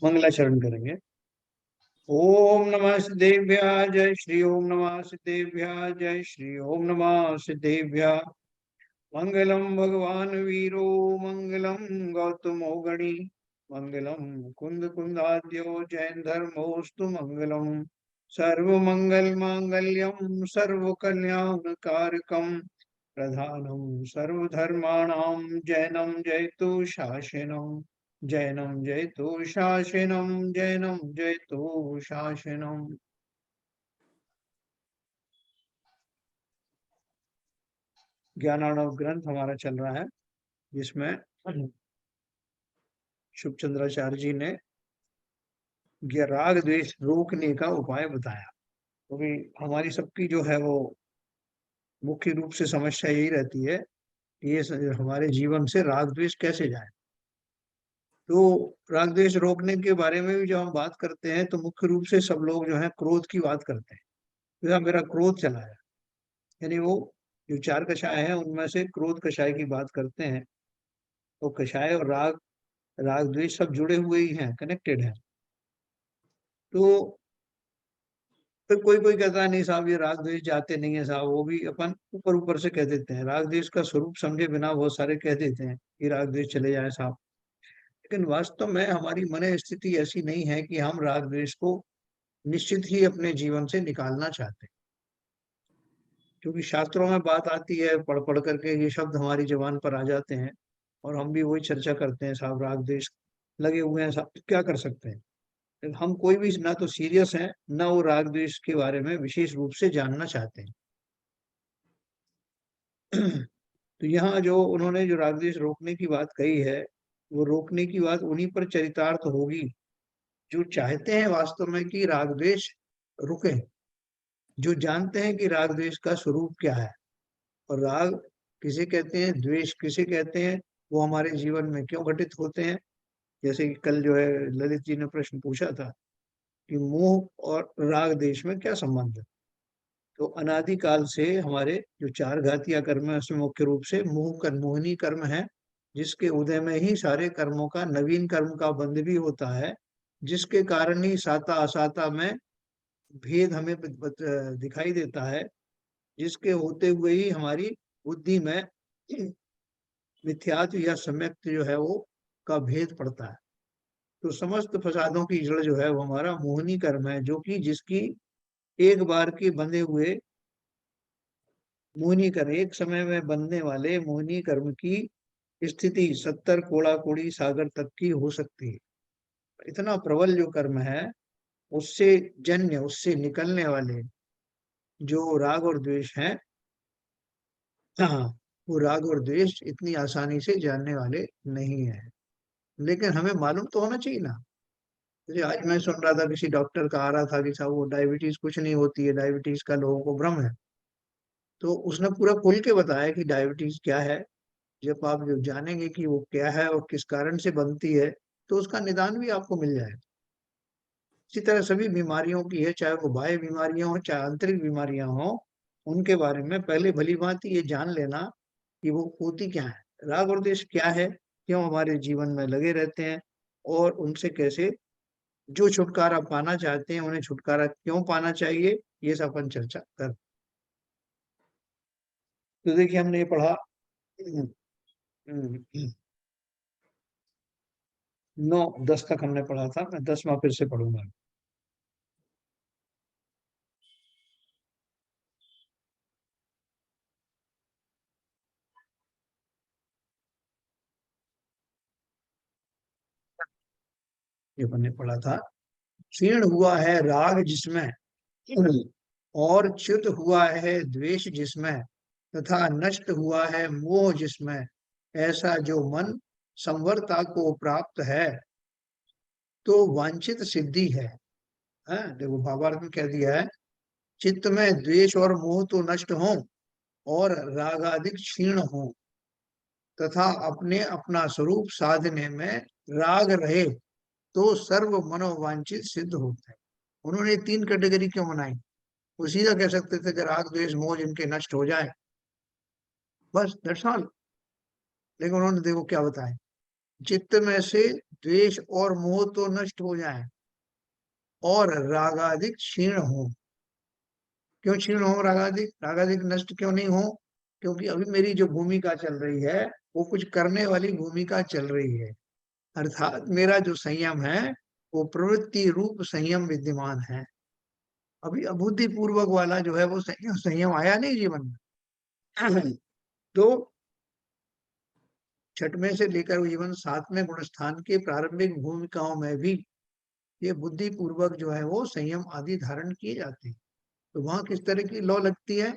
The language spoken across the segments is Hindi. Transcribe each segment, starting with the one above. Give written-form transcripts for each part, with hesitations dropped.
मंगलाचरण करेंगे। ओम नमः सिद्धेभ्यः जय श्री ओम नमः सिद्धेभ्यः जय श्री ओम नमः सिद्धेभ्यः। मंगलम भगवान वीरो मंगलम गौतमो गणी मंगलम कुंद कुंदाद्यो जैन धर्मोस्तु मंगलम सर्व मंगल मांगल्यम सर्व कल्याण कारकम प्रधानम सर्वधर्माणां जैनम जयतु शासनम जैनम जयतु शासनम जैनम जयतु शासनम। ज्ञानार्णव ग्रंथ हमारा चल रहा है जिसमें शुभ चंद्राचार्य जी ने राग द्वेष रोकने का उपाय बताया। क्योंकि हमारी सबकी जो है वो मुख्य रूप से समस्या यही रहती है कि ये हमारे जीवन से राग द्वेष कैसे जाए। तो राग द्वेष रोकने के बारे में भी जब हम बात करते हैं तो मुख्य रूप से सब लोग जो है क्रोध की बात करते हैं। तो मेरा क्रोध चला है, यानी वो जो चार कषाय हैं उनमें से क्रोध कषाय की बात करते हैं। तो कषाय और राग राग द्वेष सब जुड़े हुए ही हैं, कनेक्टेड हैं। तो फिर कोई कोई कहता है नहीं साहब ये राग द्वेष जाते नहीं है साहब, वो भी अपन ऊपर ऊपर से कह देते हैं, राग द्वेष का स्वरूप समझे बिना बहुत सारे कह देते हैं कि राग द्वेष चले जाए साहब। लेकिन वास्तव में हमारी मन स्थिति ऐसी नहीं है कि हम राग द्वेष को निश्चित ही अपने जीवन से निकालना चाहते हैं। क्योंकि शास्त्रों में बात आती है, पढ़ पढ़ करके ये शब्द हमारी जबान पर आ जाते हैं और हम भी वही चर्चा करते हैं, साहब राग द्वेष लगे हुए हैं साहब, क्या कर सकते हैं। लेकिन हम कोई भी ना तो सीरियस हैं ना वो राग द्वेष के बारे में विशेष रूप से जानना चाहते हैं। तो यहाँ जो उन्होंने जो राग द्वेष रोकने की बात कही है, वो रोकने की बात उन्हीं पर चरितार्थ होगी जो चाहते हैं वास्तव में कि राग द्वेष रुके, जो जानते हैं कि राग द्वेष का स्वरूप क्या है और राग किसे कहते हैं, द्वेष किसे कहते हैं, वो हमारे जीवन में क्यों घटित होते हैं। जैसे कि कल जो है ललित जी ने प्रश्न पूछा था कि मोह और राग द्वेष में क्या संबंध है। तो अनादिकाल से हमारे जो चार घातिया कर्म है उसमें मुख्य रूप से मोह कर्म, मोहिनी कर्म है, जिसके उदय में ही सारे कर्मों का नवीन कर्म का बंध भी होता है, जिसके कारण ही साता असाता में भेद हमें दिखाई देता है, जिसके होते हुए ही हमारी बुद्धि में मिथ्यात्व या सम्यक जो है वो का भेद पड़ता है। तो समस्त फसादों की जड़ जो है वो हमारा मोहिनी कर्म है, जो कि जिसकी एक बार के बंधे हुए मोहिनी कर्म, एक समय में बनने वाले मोहिनी कर्म की स्थिति 70 कोड़ा कोड़ी सागर तक की हो सकती है। इतना प्रबल जो कर्म है, उससे जन्य, उससे निकलने वाले जो राग और द्वेष है, हाँ, वो राग और द्वेष इतनी आसानी से जानने वाले नहीं है। लेकिन हमें मालूम तो होना चाहिए ना। जैसे आज मैं सुन रहा था, किसी डॉक्टर का आ रहा था कि साहब वो डायबिटीज कुछ नहीं होती है, डायबिटीज का लोगों को भ्रम है। तो उसने पूरा खोल के बताया कि डायबिटीज क्या है। जब आप जो जानेंगे कि वो क्या है और किस कारण से बनती है, तो उसका निदान भी आपको मिल जाएगा। इसी तरह सभी बीमारियों की है, चाहे वो बाह्य बीमारियां हो चाहे आंतरिक बीमारियां हो, उनके बारे में पहले भली भांति ये जान लेना कि वो होती क्या है, राग और द्वेष क्या है, क्यों हमारे जीवन में लगे रहते हैं और उनसे कैसे जो छुटकारा पाना चाहते हैं उन्हें छुटकारा क्यों पाना चाहिए, ये सब अपन चर्चा कर। तो देखिए हमने ये पढ़ा 9-10 तक हमने पढ़ा था, मैं 10वां फिर से पढ़ूंगा। ये अपन ने पढ़ा था, क्षीण हुआ है राग जिसमें और च्युत हुआ है द्वेष जिसमें, तथा नष्ट हुआ है मोह जिसमें, ऐसा जो मन संवरता को प्राप्त है तो वांछित सिद्धि है। देखो भावार्थ में कह दिया है, चित्त में द्वेष और मोह तो नष्ट हो और रागादिक क्षीण हो, तथा अपने अपना स्वरूप साधने में राग रहे तो सर्व मनोवांछित सिद्ध होता है। उन्होंने तीन कैटेगरी क्यों बनाई? वो सीधा कह सकते थे कि राग द्वेष मोह जिनके नष्ट हो जाए, बस दैट्स ऑल। लेकिन उन्होंने देखो क्या बताया, चित्त में से द्वेष और मोह तो नष्ट हो जाए और रागादिक क्षीण हो। क्यों क्षीण हो रागादिक? रागादिक नष्ट क्यों नहीं हो? क्योंकि अभी मेरी जो भूमिका चल रही है वो कुछ करने वाली भूमिका चल रही है, अर्थात मेरा जो संयम है वो प्रवृत्ति रूप संयम विद्यमान है। अभी अबुद्धि पूर्वक वाला जो है वो संयम संयम आया नहीं जीवन में। तो छठवें से लेकर जीवन सातवें गुण स्थान के प्रारंभिक भूमिकाओं में भी ये बुद्धि पूर्वक जो है वो संयम आदि धारण किए जाते हैं। तो वहां किस तरह की लौ लगती है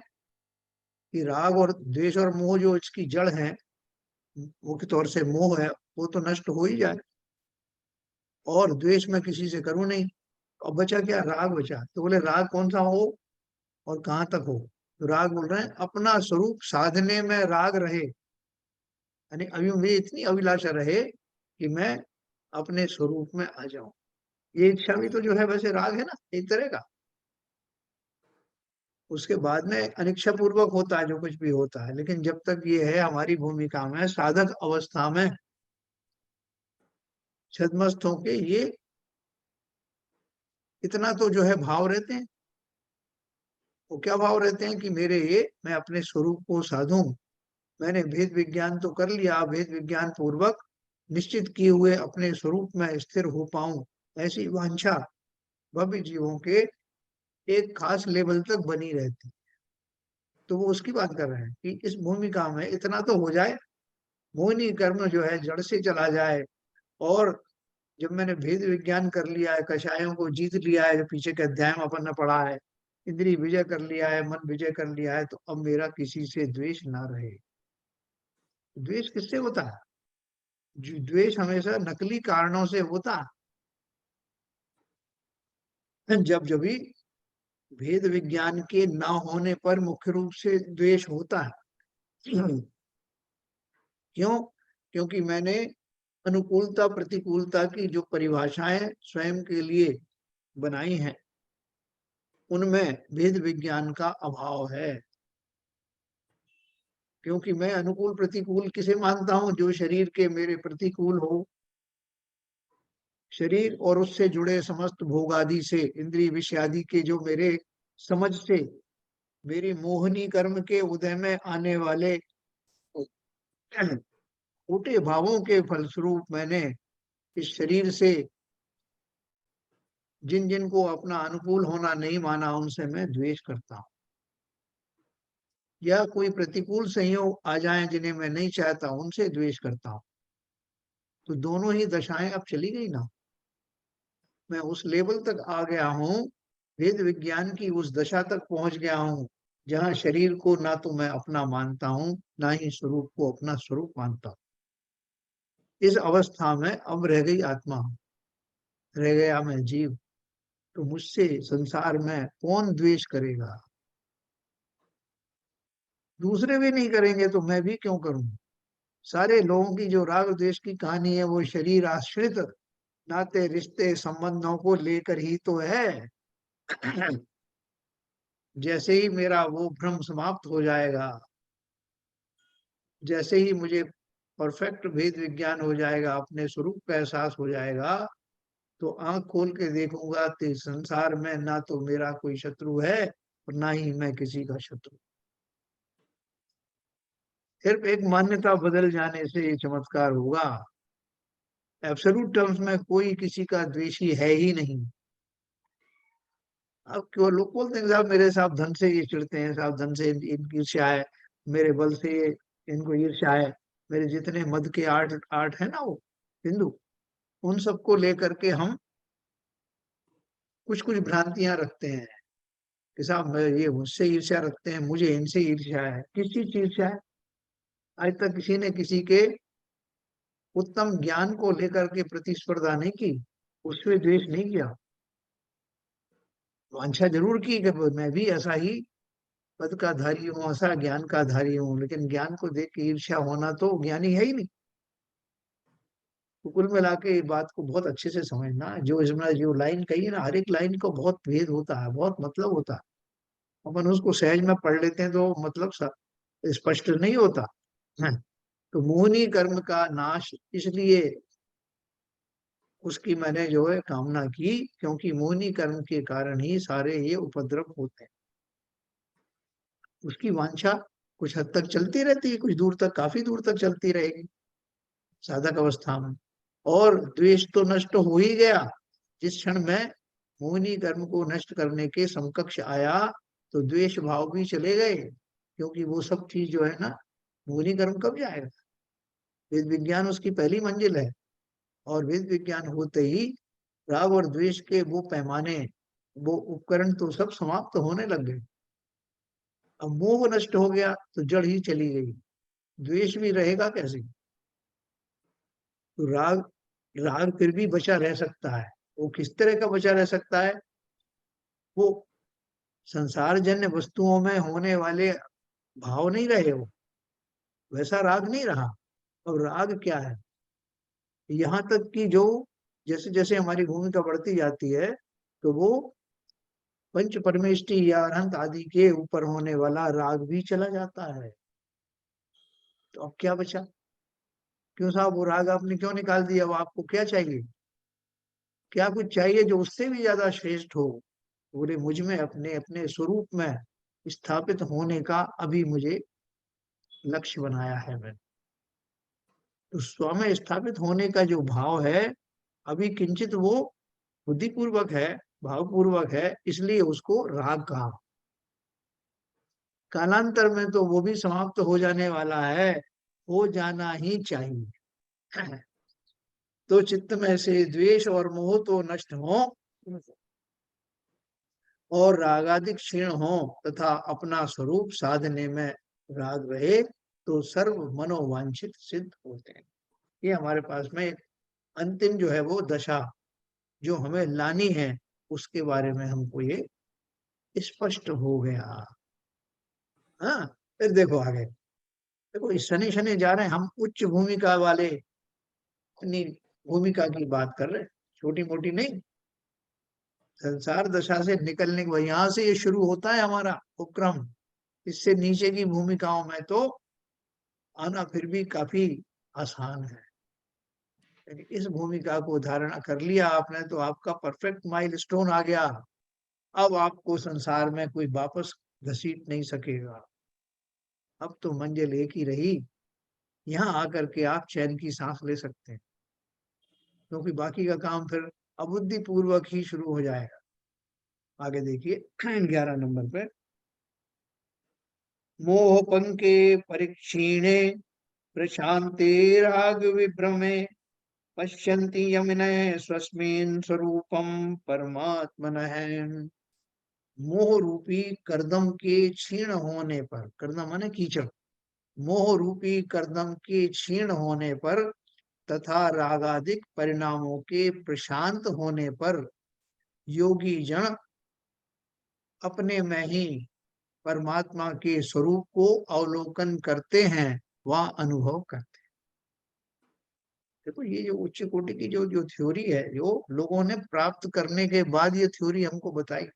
कि राग और द्वेष और मोह जो इसकी जड़ है, मुख्य तौर से मोह है, वो तो नष्ट हो ही जाए, और द्वेष मैं किसी से करूं नहीं। अब बचा क्या? राग बचा। तो बोले राग कौन सा हो और कहाँ तक हो? तो राग बोल रहे हैं अपना स्वरूप साधने में राग रहे, यानी अभी मुझे इतनी अभिलाषा रहे कि मैं अपने स्वरूप में आ जाऊं। ये इच्छा भी तो जो है वैसे राग है ना, एक तरह का। उसके बाद में अनिच्छा पूर्वक होता है जो कुछ भी होता है, लेकिन जब तक ये है हमारी भूमिका में साधक अवस्था में छद्मस्त होके ये इतना तो जो है भाव रहते हैं। वो क्या भाव रहते हैं कि मेरे ये मैं अपने स्वरूप को साधूं, मैंने भेद विज्ञान तो कर लिया, भेद विज्ञान पूर्वक निश्चित किए हुए अपने स्वरूप में स्थिर हो पाऊं, ऐसी वांछा भव्य जीवों के एक खास लेवल तक बनी रहती। तो वो उसकी बात कर रहे हैं कि इस भूमिका में इतना तो हो जाए, मोहिनी कर्म जो है जड़ से चला जाए, और जब मैंने भेद विज्ञान कर लिया है, कषायों को जीत लिया है, जो पीछे के अध्याय में अपन ने पढ़ा है, इंद्रिय विजय कर लिया है, मन विजय कर लिया है, तो अब मेरा किसी से द्वेष ना रहे। द्वेष किससे होता है? द्वेष हमेशा नकली कारणों से होता है। जब जब भी भेद विज्ञान के ना होने पर मुख्य रूप से द्वेष होता है। क्यों? क्योंकि मैंने अनुकूलता प्रतिकूलता की जो परिभाषाएं स्वयं के लिए बनाई हैं, उनमें भेद विज्ञान का अभाव है। क्योंकि मैं अनुकूल प्रतिकूल किसे मानता हूं? जो शरीर के मेरे प्रतिकूल हो, शरीर और उससे जुड़े समस्त भोग आदि से, इंद्रिय विषय आदि के जो मेरे समझ से, मेरी मोहनी कर्म के उदय में आने वाले खोटे भावों के फलस्वरूप मैंने इस शरीर से जिन जिन को अपना अनुकूल होना नहीं माना, उनसे मैं द्वेष करता हूं। या कोई प्रतिकूल संयोग आ जाएं जिन्हें मैं नहीं चाहता, उनसे द्वेष करता हूं। तो दोनों ही दशाएं अब चली गई ना। मैं उस लेवल तक आ गया हूं, वेद विज्ञान की उस दशा तक पहुंच गया हूं, जहां शरीर को ना तो मैं अपना मानता हूं, ना ही स्वरूप को अपना स्वरूप मानता हूं। इस अवस्था में अब रह गई आत्मा, रह गया मैं जीव। तो मुझसे संसार में कौन द्वेष करेगा? दूसरे भी नहीं करेंगे तो मैं भी क्यों करूं? सारे लोगों की जो राग द्वेष की कहानी है वो शरीर आश्रित नाते रिश्ते संबंधों को लेकर ही तो है। जैसे ही मेरा वो भ्रम समाप्त हो जाएगा, जैसे ही मुझे परफेक्ट भेद विज्ञान हो जाएगा, अपने स्वरूप का एहसास हो जाएगा, तो आंख खोल के देखूंगा तो संसार में ना तो मेरा कोई शत्रु है और ना ही मैं किसी का शत्रु। सिर्फ एक मान्यता बदल जाने से ये चमत्कार होगा। एब्सोल्यूट टर्म्स में कोई किसी का द्वेषी है ही नहीं। अब क्यों लोग बोलते हैं साहब मेरे साहब धन से ये चिढ़ते हैं, साहब धन से इनकी ईर्ष्या है, मेरे बल से इनको ईर्ष्या है, मेरे जितने मद के आर्ट आर्ट है ना वो हिंदू, उन सबको लेकर के हम कुछ कुछ भ्रांतियां रखते हैं कि साहब मैं ये मुझसे ईर्ष्या रखते हैं, मुझे इनसे ईर्ष्या है। किस चीज की ईर्ष्या है? आज तक किसी ने किसी के उत्तम ज्ञान को लेकर के प्रतिस्पर्धा नहीं की, उसमें द्वेष नहीं किया। वांछा जरूर की कि मैं भी ऐसा ही पद का धारी हूँ, ऐसा ज्ञान का धारी हूँ, लेकिन ज्ञान को देख के ईर्ष्या होना तो ज्ञानी है ही नहीं। तो कुल मिला के बात को बहुत अच्छे से समझना, जो इसमें जो लाइन कही है ना, हर एक लाइन को बहुत भेद होता है, बहुत मतलब होता है। अपन उसको सहज में पढ़ लेते हैं तो मतलब स्पष्ट नहीं होता है। तो मोहनी कर्म का नाश इसलिए उसकी मैंने जो है कामना की, क्योंकि मोहनी कर्म के कारण ही सारे ये उपद्रव होते हैं। उसकी वांछा कुछ हद तक चलती रहती है, कुछ दूर तक, काफी दूर तक चलती रहेगी साधक अवस्था में। और द्वेष तो नष्ट हो ही गया जिस क्षण में मोहिनी कर्म को नष्ट करने के समकक्ष आया, तो द्वेष भाव भी चले गए, क्योंकि वो सब चीज जो है ना, मोहिनी कर्म कब जाएगा? वेद विज्ञान उसकी पहली मंजिल है, और वेद विज्ञान होते ही राग और द्वेष के वो पैमाने, वो उपकरण तो सब समाप्त होने लग गए। अब मोह नष्ट हो गया तो जड़ ही चली गई, द्वेष भी रहेगा कैसे? तो राग, राग फिर भी बचा रह सकता है। वो किस तरह का बचा रह सकता है? वो संसार जन्य वस्तुओं में होने वाले भाव नहीं रहे, वो वैसा राग नहीं रहा। अब राग क्या है? यहाँ तक कि जो जैसे जैसे हमारी भूमिका बढ़ती जाती है, तो वो पंच परमेष्टि या अनंत आदि के ऊपर होने वाला राग भी चला जाता है। तो अब क्या बचा? क्यों साहब, वो राग आपने क्यों निकाल दिया? वो आपको क्या चाहिए? क्या कुछ चाहिए जो उससे भी ज्यादा श्रेष्ठ हो? पूरे मुझ में, अपने अपने स्वरूप में स्थापित होने का अभी मुझे लक्ष्य बनाया है मैंने। तो स्व में स्थापित होने का जो भाव है, अभी किंचित वो बुद्धिपूर्वक है, भावपूर्वक है, इसलिए उसको राग कहा। कालांतर में तो वो भी समाप्त हो जाने वाला है, हो जाना ही चाहिए। तो चित्त में से द्वेष और मोह तो नष्ट हो, और रागादि क्षीण हो, तथा अपना स्वरूप साधने में राग रहे, तो सर्व मनोवांछित सिद्ध होते हैं। ये हमारे पास में अंतिम जो है वो दशा जो हमें लानी है, उसके बारे में हमको ये स्पष्ट हो गया। हाँ, फिर देखो आगे। देखो इस शनि शनि जा रहे हैं हम, उच्च भूमिका वाले अपनी भूमिका की बात कर रहे हैं, छोटी मोटी नहीं। संसार दशा से निकलने के, यहां से ये शुरू होता है हमारा उपक्रम। इससे नीचे की भूमिकाओं में तो आना फिर भी काफी आसान है। इस भूमिका को धारण कर लिया आपने, तो आपका परफेक्ट माइलस्टोन आ गया। अब आपको संसार में कोई वापस घसीट नहीं सकेगा। अब तो मंजिल एक ही रही, यहाँ आकर के आप चैन की सांस ले सकते हैं, क्योंकि बाकी का काम फिर अबुद्धि पूर्वक ही शुरू हो जाएगा। आगे देखिए 11 नंबर पे, मोह पंके परिक्षीणे प्रशांते राग विभ्रमे पश्यन्ति यमिनः स्वस्मिन् स्वरूपम परमात्मनः। मोह रूपी कर्दम के क्षीण होने पर, कर्दम माने कीचड़, मोह रूपी कर्दम के क्षीण होने पर तथा रागादिक परिणामों के प्रशांत होने पर योगी जन अपने में ही परमात्मा के स्वरूप को अवलोकन करते हैं, वह अनुभव करते हैं। देखो ये जो उच्च कोटि की जो जो थ्योरी है, जो लोगों ने प्राप्त करने के बाद ये थ्योरी हमको बताई,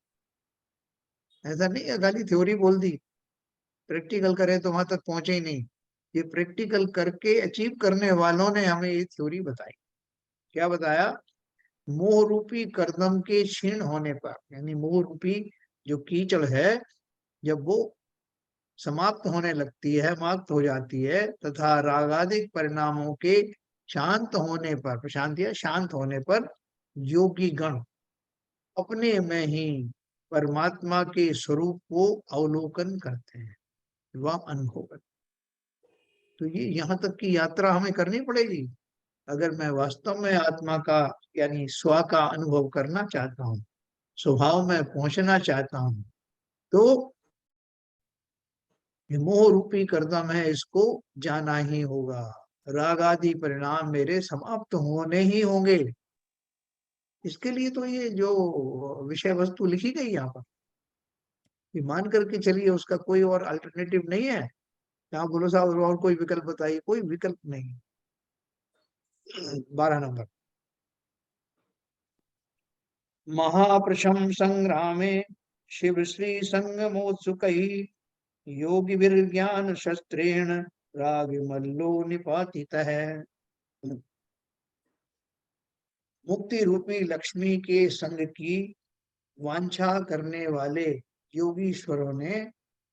ऐसा नहीं है खाली थ्योरी बोल दी, प्रैक्टिकल करे तो वहां तक पहुंचे ही नहीं। ये प्रैक्टिकल करके अचीव करने वालों ने हमें ये थ्योरी बताई। क्या बताया? मोह रूपी कर्दम के क्षीण होने पर, यानी मोह रूपी जो कीचड़ है, जब वो समाप्त होने लगती है, समाप्त हो जाती है, तथा रागादिक परिणामों के शांत होने पर, प्रशांत या शांत होने पर योगी गण अपने में ही परमात्मा के स्वरूप को अवलोकन करते हैं, वह अनुभव करते हैं। तो ये यहाँ तक की यात्रा हमें करनी पड़ेगी अगर मैं वास्तव में आत्मा का, यानी स्व का अनुभव करना चाहता हूँ, स्वभाव में पहुंचना चाहता हूँ। तो ये मोह रूपी कर्दम है, इसको जाना ही होगा। राग आदि परिणाम मेरे समाप्त होने ही होंगे। इसके लिए तो ये जो विषय वस्तु लिखी गई यहाँ पर, ये मान करके चलिए, उसका कोई और अल्टरनेटिव नहीं है। यहाँ बोलो साहब और कोई विकल्प बताइए, कोई विकल्प नहीं। 12 नंबर, महाप्रशम संग्रामे शिव श्री संगमोत्सुक योगी ज्ञान शस्त्रेण राग मल्लो निपातितः। मुक्ति रूपी लक्ष्मी के संग की वांछा करने वाले योगीश्वरों ने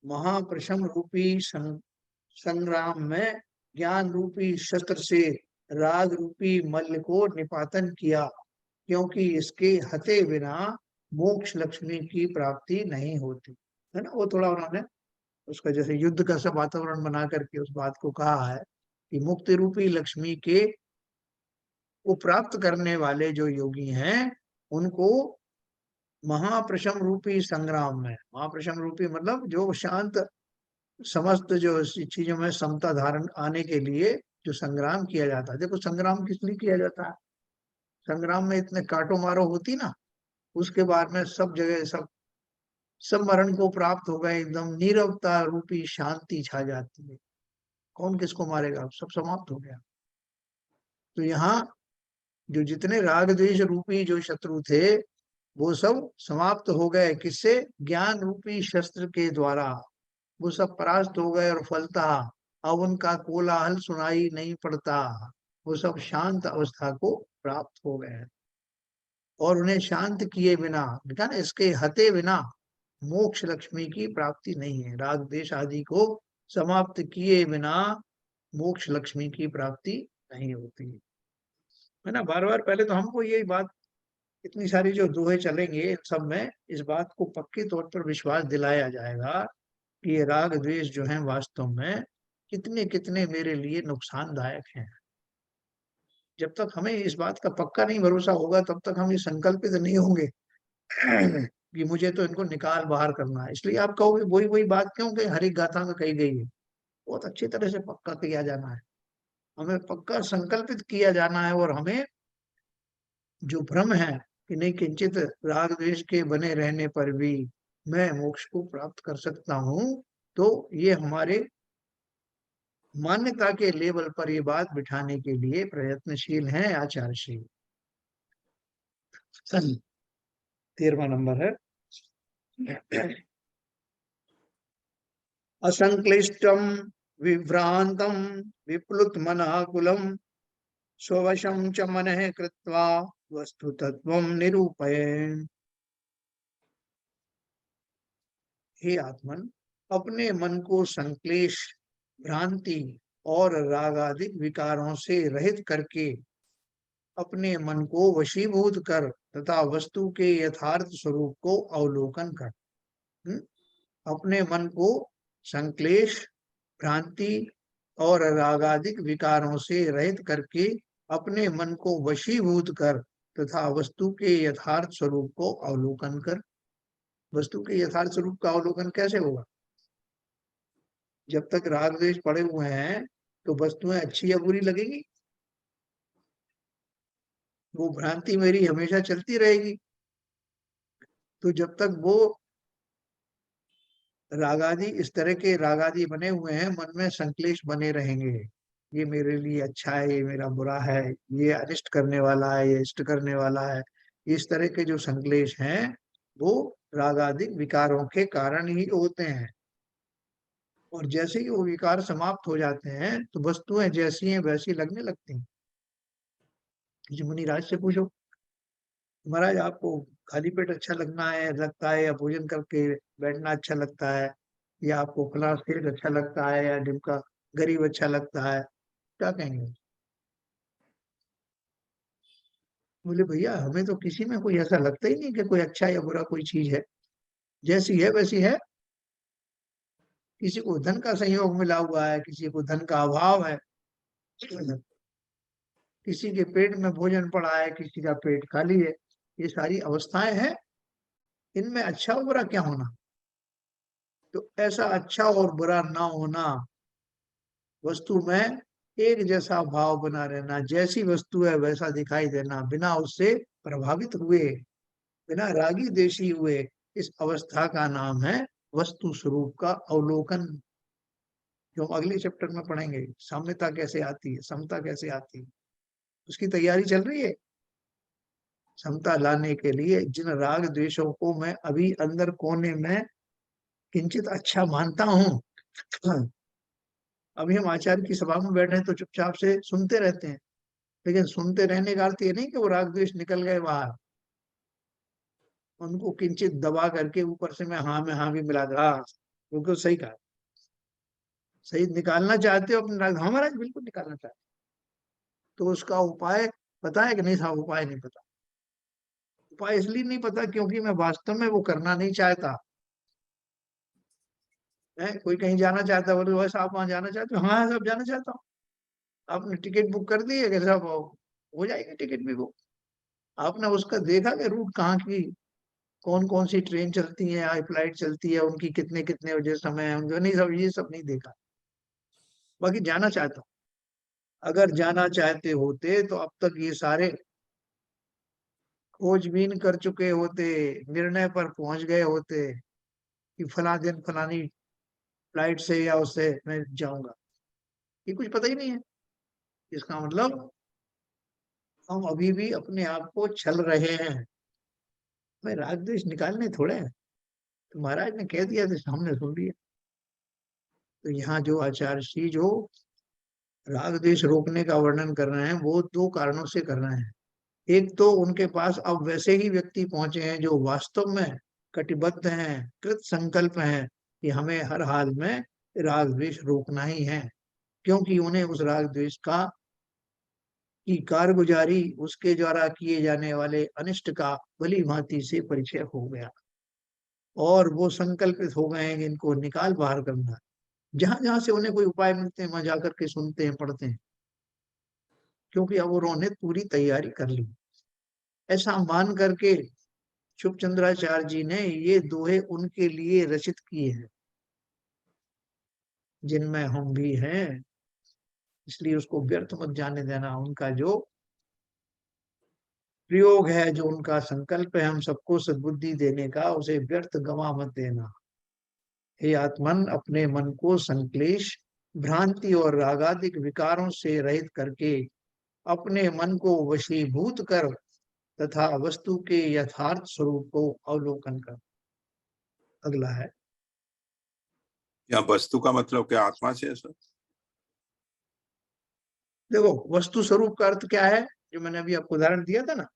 महाप्रशम रूपी संग्राम में ज्ञान रूपी शस्त्र से राग रूपी मल्ल को निपातन किया, क्योंकि इसके हते बिना मोक्ष लक्ष्मी की प्राप्ति नहीं होती है ना। वो थोड़ा उन्होंने उसका जैसे युद्ध का सब वातावरण बना करके उस बात को कहा है कि मुक्ति रूपी लक्ष्मी के को प्राप्त करने वाले जो योगी हैं उनको महाप्रशम रूपी संग्राम में, महाप्रशम रूपी मतलब जो शांत समस्त जो चीजों में समता धारण आने के लिए जो संग्राम किया जाता है। देखो संग्राम किस लिए किया जाता है, संग्राम में इतने काटो मारो होती ना, उसके बाद में सब जगह सब मरण को प्राप्त हो गए, एकदम नीरवता रूपी शांति छा जाती है। कौन किसको मारेगा, सब समाप्त हो गया। तो यहाँ जो जितने राग द्वेष रूपी जो शत्रु थे वो सब समाप्त हो गए, किससे, ज्ञान रूपी शस्त्र के द्वारा। वो सब परास्त हो गए और फलता अब उनका कोलाहल सुनाई नहीं पड़ता, वो सब शांत अवस्था को प्राप्त हो गए हैं। और उन्हें शांत किए बिना, देखा ना, इसके हते बिना मोक्ष लक्ष्मी की प्राप्ति नहीं है। राग देश आदि को समाप्त किए बिना मोक्ष लक्ष्मी की प्राप्ति नहीं होती है ना। बार बार पहले तो हमको यही बात, इतनी सारी जो दोहे चलेंगे इन सब में इस बात को पक्के तौर पर विश्वास दिलाया जाएगा कि ये राग द्वेष जो है वास्तव में कितने कितने मेरे लिए नुकसानदायक हैं। जब तक हमें इस बात का पक्का नहीं भरोसा होगा तब तक हम ये संकल्पित नहीं होंगे कि मुझे तो इनको निकाल बाहर करना है। इसलिए आप कहोगे वही वही बात क्यों कि हर एक गाथा में कही गई है, बहुत अच्छी तरह से पक्का किया जाना है, हमें पक्का संकल्पित किया जाना है। और हमें जो भ्रम है कि नहीं किंचित राग द्वेष के बने रहने पर भी मैं मोक्ष को प्राप्त कर सकता हूं, तो ये हमारे मान्यता के लेवल पर ये बात बिठाने के लिए प्रयत्नशील हैं आचार्य श्री। 13वां नंबर है असंक्लिष्टम विभ्रांतम विप्लुत मनाकुलम स्ववशम च मनः कृत्वा वस्तु तत्वम निरूपयेन्। हे आत्मन, अपने मन को संक्लेश, भ्रांति और रागादिक विकारों से रहित करके अपने मन को वशीभूत कर तथा वस्तु के यथार्थ स्वरूप को अवलोकन कर। अपने मन को संक्लेश, भ्रांति और रागादिक विकारों से रहित करके अपने मन को वशीभूत कर तथा वस्तु के यथार्थ स्वरूप को अवलोकन कर। वस्तु के यथार्थ स्वरूप का अवलोकन कैसे होगा, जब तक राग द्वेष पड़े हुए हैं तो वस्तुएं अच्छी या बुरी लगेगी, वो भ्रांति मेरी हमेशा चलती रहेगी। तो जब तक वो रागादि, इस तरह के रागादि बने हुए हैं, मन में संक्लेश बने रहेंगे, ये मेरे लिए अच्छा है, ये मेरा बुरा है, ये अनिष्ट करने वाला है, ये इष्ट करने वाला है, इस तरह के जो संक्लेश हैं वो रागादिक विकारों के कारण ही होते हैं। और जैसे ही वो विकार समाप्त हो जाते हैं तो वस्तुएं जैसी हैं वैसी लगने लगती हैं। किसी मुनिराज से पूछो, महाराज आपको खाली पेट अच्छा लगता है या भोजन करके बैठना अच्छा लगता है, या आपको फला सेठ अच्छा लगता है या ढिमका गरीब अच्छा लगता है, क्या कहेंगे? बोले भैया हमें तो किसी में कोई ऐसा लगता ही नहीं कि कोई अच्छा या बुरा कोई चीज है, जैसी है वैसी है। किसी को धन का संयोग मिला हुआ है, किसी को धन का अभाव है, किसी के पेट में भोजन पड़ा है, किसी का पेट खाली है, ये सारी अवस्थाएं हैं, इनमें अच्छा और बुरा क्या होना। तो ऐसा अच्छा और बुरा ना होना, वस्तु में एक जैसा भाव बना रहना, जैसी वस्तु है वैसा दिखाई देना, बिना उससे प्रभावित हुए, बिना रागी देशी हुए, इस अवस्था का नाम है वस्तु स्वरूप का अवलोकन, जो हम अगले चैप्टर में पढ़ेंगे। साम्यता कैसे आती है, समता कैसे आती है, उसकी तैयारी चल रही है। समता लाने के लिए जिन राग द्वेषों को मैं अभी अंदर कोने में किंचित अच्छा मानता हूं, अभी हम आचार्य की सभा में बैठे हैं तो चुपचाप से सुनते रहते हैं, लेकिन सुनते रहने का अर्थ ये नहीं कि वो राग द्वेष निकल गए बाहर। उनको किंचित दबा करके ऊपर से मैं हाँ भी मिला दूं। हाँ, बिल्कुल सही कहा। सही निकालना चाहते हो अपने राग, हाँ महाराज बिल्कुल निकालना चाहते हो। तो उसका उपाय पता है कि नहीं था? उपाय नहीं पता। उपाय इसलिए नहीं पता क्योंकि मैं वास्तव में वो करना नहीं चाहता है। कोई कहीं जाना चाहता है, बोले भाई साहब वहां जाना चाहते हो? हाँ हाँ, साहब जाना चाहता हूँ। आपने टिकट बुक कर दी है कि साहब? हो जाएगी टिकट भी बुक। आपने उसका देखा कि रूट कहाँ की, कौन कौन सी ट्रेन चलती है, फ्लाइट चलती है, उनकी कितने कितने बजे समय है उनका? नहीं, सब ये सब नहीं देखा। बाकी जाना चाहता हूँ। अगर जाना चाहते होते तो अब तक ये सारे खोजबीन कर चुके होते, निर्णय पर पहुंच गए होते कि फला दिन फलानी फ्लाइट से या उससे मैं जाऊंगा। ये कुछ पता ही नहीं है। इसका मतलब हम अभी भी अपने आप को छल रहे हैं। मैं राग द्वेष निकालने थोड़े हैं। तो महाराज ने कह दिया तो हमने सुन लिया। तो यहाँ जो आचार्य श्री जो राग द्वेष रोकने का वर्णन कर रहे हैं वो दो कारणों से कर रहे हैं। एक तो उनके पास अब वैसे ही व्यक्ति पहुंचे हैं जो वास्तव में कटिबद्ध हैं, कृत संकल्प हैं कि हमें हर हाल में राग द्वेष रोकना ही है, क्योंकि उन्हें उस राग द्वेष का की कारगुजारी, उसके द्वारा किए जाने वाले अनिष्ट का भली भांति से परिचय हो गया और वो संकल्पित हो गए हैं कि इनको निकाल बाहर करना है। जहां जहां से उन्हें कोई उपाय मिलते हैं वहां जाकर के सुनते हैं, पढ़ते हैं, क्योंकि अब उन्होंने पूरी तैयारी कर ली। ऐसा मान करके शुभ चंद्राचार्य जी ने ये दोहे उनके लिए रचित किए हैं, जिनमें हम भी हैं। इसलिए उसको व्यर्थ मत जाने देना। उनका जो प्रयोग है, जो उनका संकल्प है हम सबको सद्बुद्धि देने का, उसे व्यर्थ गंवा मत देना। हे आत्मन, अपने मन को संक्लेश, भ्रांति और रागादिक विकारों से रहित करके अपने मन को वशीभूत कर तथा वस्तु के यथार्थ स्वरूप को अवलोकन कर। अगला है, यहाँ वस्तु का मतलब क्या आत्मा से है सर? देखो वस्तु स्वरूप का अर्थ क्या है, जो मैंने अभी आपको उदाहरण दिया था ना।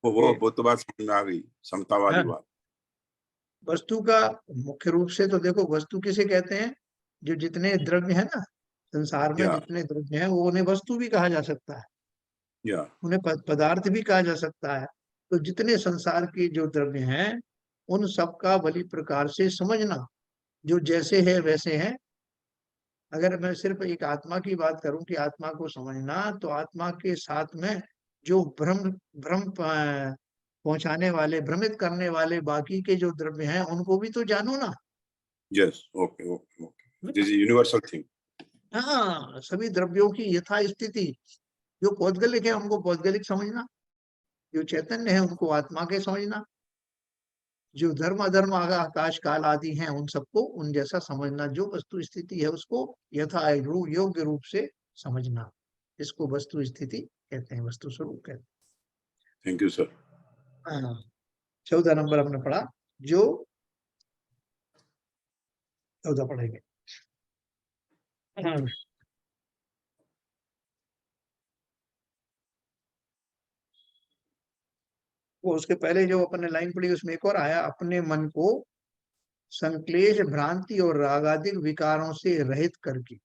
वो तो बात समझ में आ गई, समता वाली हाँ, बात। वस्तु का मुख्य रूप से तो देखो वस्तु किसे कहते हैं? जो जितने द्रव्य है ना संसार में, या जितने द्रव्य हैं वो उन्हें वस्तु भी कहा जा सकता है, या उन्हें पदार्थ भी कहा जा सकता है। तो जितने संसार के जो द्रव्य हैं उन सब का भली प्रकार से समझना, जो जैसे है वैसे है। अगर मैं सिर्फ एक आत्मा की बात करूं कि आत्मा को समझना, तो आत्मा के साथ में जो भ्रम भ्रम पहुंचाने वाले, भ्रमित करने वाले बाकी के जो द्रव्य हैं उनको भी तो जानो ना। Yes, okay okay okay, this is universal thing. हाँ, सभी द्रव्यों की यथा स्थिति। जो पौद्गलिक है उनको पौद्गलिक समझना, जो चैतन्य है उनको आत्मा के समझना, जो धर्म अधर्म आकाश काल आदि हैं उन सबको उन जैसा समझना, जो वस्तु स्थिति है उसको यथा योग्य रूप से समझना। इसको वस्तु स्थिति कहते हैं, वस्तु स्वरूप कहते थैंक यू सर। हैं। हाँ, 14 नंबर हमने पढ़ा, जो 14 पढ़ेंगे। हाँ, वो उसके पहले जो अपन ने लाइन पढ़ी उसमें एक और आया, अपने मन को संक्लेश भ्रांति और रागादिक विकारों से रहित करके।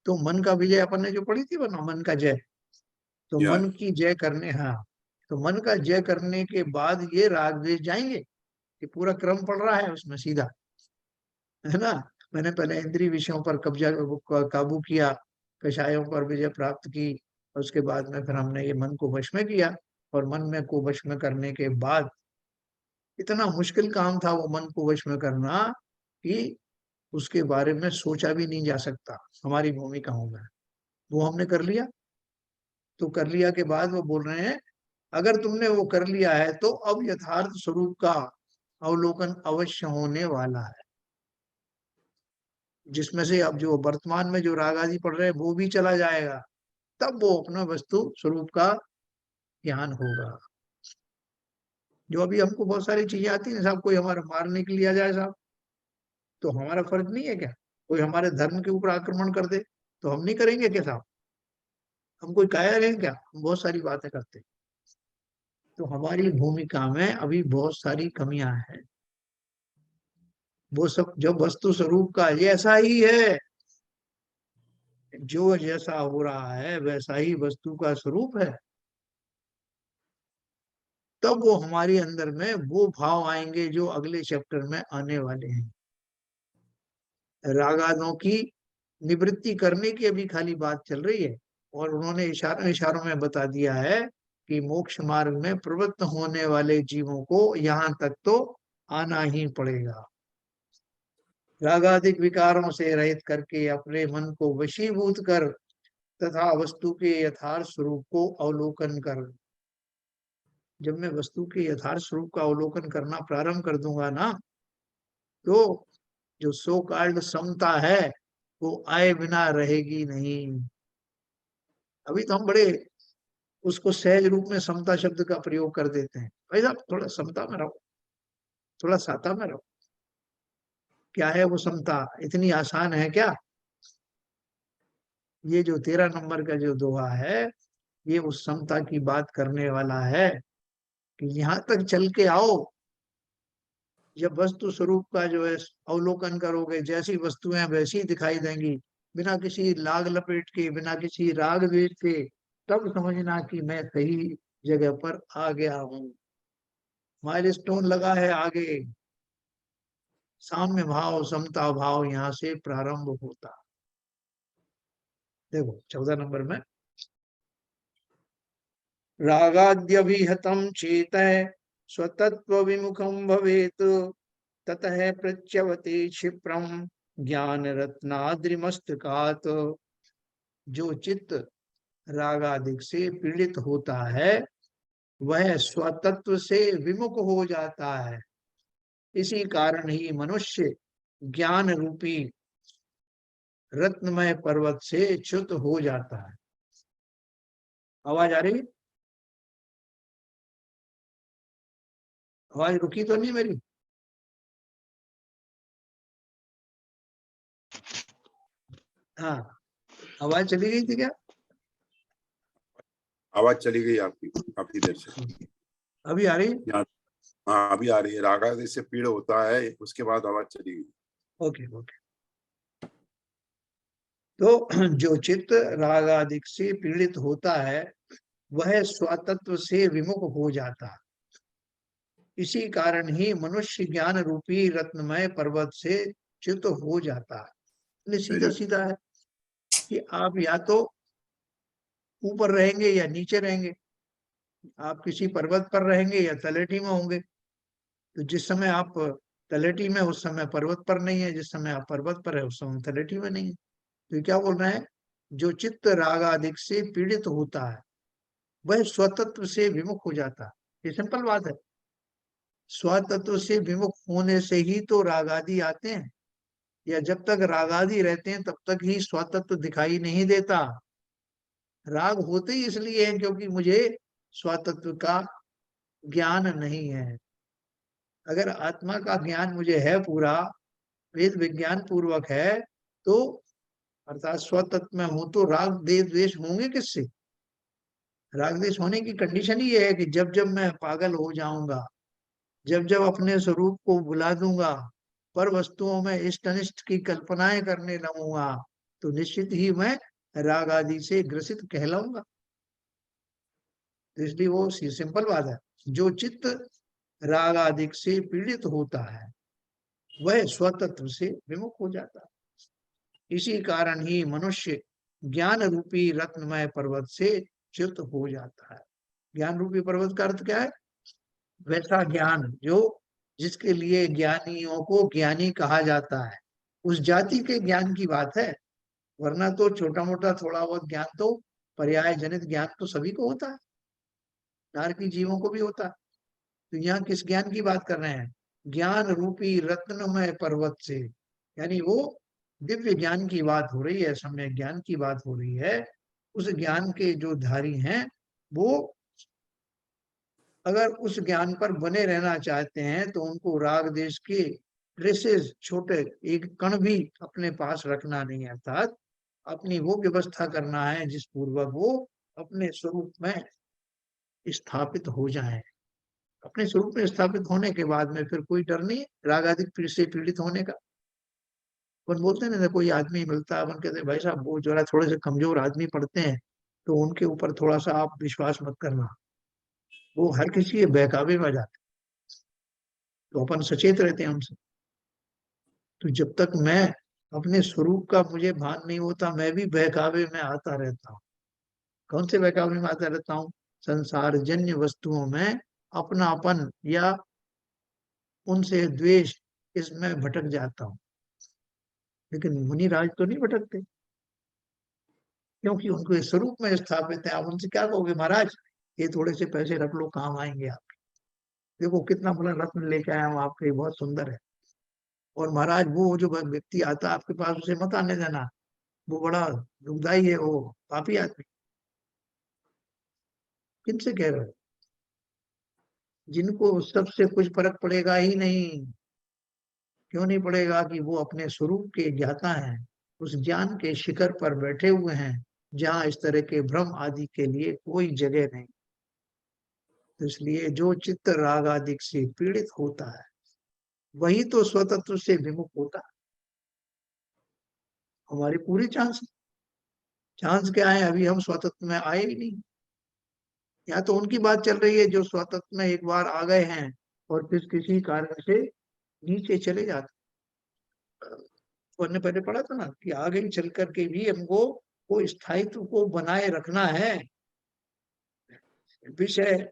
तो मन का विजय अपन ने जो पढ़ी थी वरना मन का जय, तो या मन की जय करने, हाँ, तो मन का जय करने के बाद ये राग द्वेष जाएंगे। ये पूरा क्रम पड़ रहा है उसमें सीधा, है ना। मैंने पहले इंद्रिय विषयों पर कब्जा काबू किया, कषायों पर विजय प्राप्त की, और उसके बाद में फिर हमने ये मन को वश में किया। और मन में को वश में करने के बाद इतना मुश्किल काम था वो मन को वश में करना कि उसके बारे में सोचा भी नहीं जा सकता हमारी भूमिका में। वो हमने कर लिया। तो कर लिया के बाद वो बोल रहे हैं, अगर तुमने वो कर लिया है तो अब यथार्थ स्वरूप का अवलोकन अवश्य होने वाला है, जिसमें से अब जो वर्तमान में जो राग आदि पढ़ रहे हैं वो भी चला जाएगा। तब वो अपना वस्तु स्वरूप का ज्ञान होगा। जो अभी हमको बहुत सारी चीजें आती है साहब, कोई हमारा मारने के लिए आ जाए साहब, तो हमारा फर्ज नहीं है क्या? कोई हमारे धर्म के ऊपर आक्रमण कर दे तो हम नहीं करेंगे क्या साहब? हम कोई कायर हैं क्या? हम बहुत सारी बातें करते हैं। तो हमारी भूमिका में अभी बहुत सारी कमियां हैं। वो सब जब वस्तु स्वरूप का ऐसा ही है, जो जैसा हो रहा है वैसा ही वस्तु का स्वरूप है, तब वो हमारे अंदर में वो भाव आएंगे जो अगले चैप्टर में आने वाले हैं। रागादों की निवृत्ति करने की अभी खाली बात चल रही है, और उन्होंने इशारों इशारों में बता दिया है कि मोक्ष मार्ग में प्रवृत्त होने वाले जीवों को यहाँ तक तो आना ही पड़ेगा। रागादिक विकारों से रहित करके अपने मन को वशीभूत कर तथा वस्तु के यथार्थ स्वरूप को अवलोकन कर। जब मैं वस्तु के यथार्थ स्वरूप का अवलोकन करना प्रारंभ कर दूंगा ना, तो जो सो कॉल्ड समता है वो आए बिना रहेगी नहीं। अभी तो हम बड़े उसको सहज रूप में समता शब्द का प्रयोग कर देते हैं। भाई साहब थोड़ा समता में रहो, थोड़ा साता में रहो। क्या है वो समता? इतनी आसान है क्या? ये जो 13 नंबर का जो दोहा है, ये उस समता की बात करने वाला है कि यहाँ तक चल के आओ। जब वस्तु स्वरूप का जो है अवलोकन करोगे, जैसी वस्तुएं वैसी दिखाई देंगी, बिना किसी लाग लपेट के, बिना किसी राग द्वेष के, तब समझना कि मैं सही जगह पर आ गया हूँ। माइलस्टोन लगा है आगे। साम्य भाव, समता भाव यहाँ से प्रारंभ होता। देखो 14 नंबर में, रागाद्यभिहतं चेतः स्वतत्व विमुखम भवेत ततः प्रच्यवते क्षिप्रम ज्ञान रत्नाद्रिमस्तकात्। जो चित्त रागादिक से पीड़ित होता है वह स्वतत्व से विमुख हो जाता है। इसी कारण ही मनुष्य ज्ञान रूपी रत्नमय पर्वत से च्युत हो जाता है। आवाज आ रही है? आवाज रुकी तो नहीं मेरी? हाँ, आवाज चली गई थी क्या? आवाज चली गई आपकी काफी देर से। अभी आ रही? यहाँ हाँ अभी आ रही है। रागादि से पीड़ होता है, उसके बाद आवाज चली गई। Okay okay. तो जो चित्त राग आदि से पीड़ित होता है वह स्वतत्व से विमुख हो जाता है। इसी कारण ही मनुष्य ज्ञान रूपी रत्नमय पर्वत से च्युत हो जाता है। सीधा सीधा है कि आप या तो ऊपर रहेंगे या नीचे रहेंगे, आप किसी पर्वत पर रहेंगे या तलेटी में होंगे। तो जिस समय आप तलेटी में उस समय पर्वत पर नहीं है, जिस समय आप पर्वत पर है उस समय तलेटी में नहीं है। तो क्या बोल रहे हैं? जो चित्त राग आदि से पीड़ित होता है वह स्वतत्व से विमुख हो जाता है। ये सिंपल बात है। स्वतत्व से विमुख होने से ही तो राग आदि आते हैं, या जब तक राग आदि रहते हैं तब तक ही स्वतत्व दिखाई नहीं देता। राग होते ही इसलिए हैं क्योंकि मुझे स्वतत्व का ज्ञान नहीं है। अगर आत्मा का ज्ञान मुझे है पूरा, वेद विज्ञान पूर्वक है, तो अर्थात स्वतत्व में हूं, तो राग द्वेष होंगे किससे? राग द्वेष होने की कंडीशन ही ये है कि जब जब मैं पागल हो जाऊंगा, जब जब अपने स्वरूप को भुला दूंगा, पर वस्तुओं में इष्ट अनिष्ट की कल्पनाएं करने लगूंगा, तो निश्चित ही मैं राग आदि से ग्रसित कहलाऊंगा। तो इसलिए वो सिंपल बात है, जो चित्त राग आदि से पीड़ित होता है वह स्वतत्व से विमुख हो जाता है। इसी कारण ही मनुष्य ज्ञान रूपी रत्नमय पर्वत से च्युत हो जाता है। ज्ञान रूपी पर्वत का अर्थ क्या है? वैसा ज्ञान जो जिसके लिए ज्ञानियों को ज्ञानी कहा जाता है, उस जाति के ज्ञान की बात है। वरना तो छोटा मोटा थोड़ा बहुत ज्ञान तो, पर्याय जनित ज्ञान तो सभी को होता है, नारकी जीवों को भी होता है। तो यहाँ किस ज्ञान की बात कर रहे हैं? ज्ञान रूपी रत्नमय पर्वत से, यानी वो दिव्य ज्ञान की बात हो रही है, सम्यक ज्ञान की बात हो रही है। उस ज्ञान के जो धारी हैं वो अगर उस ज्ञान पर बने रहना चाहते हैं तो उनको राग देश के ट्रेसेस, छोटे एक कण भी अपने पास रखना नहीं है, अर्थात अपनी वो व्यवस्था करना है जिस पूर्वक वो अपने स्वरूप में स्थापित हो जाए। अपने स्वरूप में स्थापित होने के बाद में फिर कोई डर नहीं है राग आदि पीड़ से पीड़ित होने का। अपन बोलते हैं ना, कोई आदमी मिलता है, अपन कहते हैं भाई साहब वो जरा थोड़े से कमजोर आदमी पड़ते हैं, तो उनके ऊपर थोड़ा सा आप विश्वास मत करना, वो हर किसी के बहकावे में आ जाते हैं। तो अपन सचेत रहते हैं उनसे। तो जब तक मैं अपने स्वरूप का मुझे भान नहीं होता, मैं भी बहकावे में आता रहता हूँ। कौन से बहकावे में आता रहता हूँ? संसार जन्य वस्तुओं में अपनापन या उनसे द्वेष, इसमें भटक जाता हूँ। लेकिन मुनिराज तो नहीं भटकते, क्योंकि उनको इस स्वरूप में स्थापित है। आप उनसे क्या कहोगे, महाराज ये थोड़े से पैसे रख लो, काम आएंगे आप, देखो कितना बड़ा रत्न लेके आया हूँ आपके, बहुत सुंदर है। और महाराज वो जो व्यक्ति आता है आपके पास, उसे मत आने देना, वो बड़ा दुखदाई है, वो पापी आदमी। किनसे कह रहे हो? जिनको सबसे कुछ फर्क पड़ेगा ही नहीं। क्यों नहीं पड़ेगा? कि वो अपने स्वरूप के ज्ञाता हैं, उस ज्ञान के शिखर पर बैठे हुए हैं, जहां इस तरह के भ्रम आदि के लिए कोई जगह नहीं। तो इसलिए जो चित्त राग आदि से पीड़ित होता है, वही तो स्वतंत्र से विमुख होता है। हमारी पूरी चांस, चांस क्या है, अभी हम स्वतंत्र में आए ही नहीं। यहाँ तो उनकी बात चल रही है जो स्वतंत्र में एक बार आ गए हैं और फिर किसी कारण से नीचे चले जाते। हमने पहले पढ़ा था ना कि आगे चल करके भी हमको वो स्थायित्व को बनाए रखना है। विषय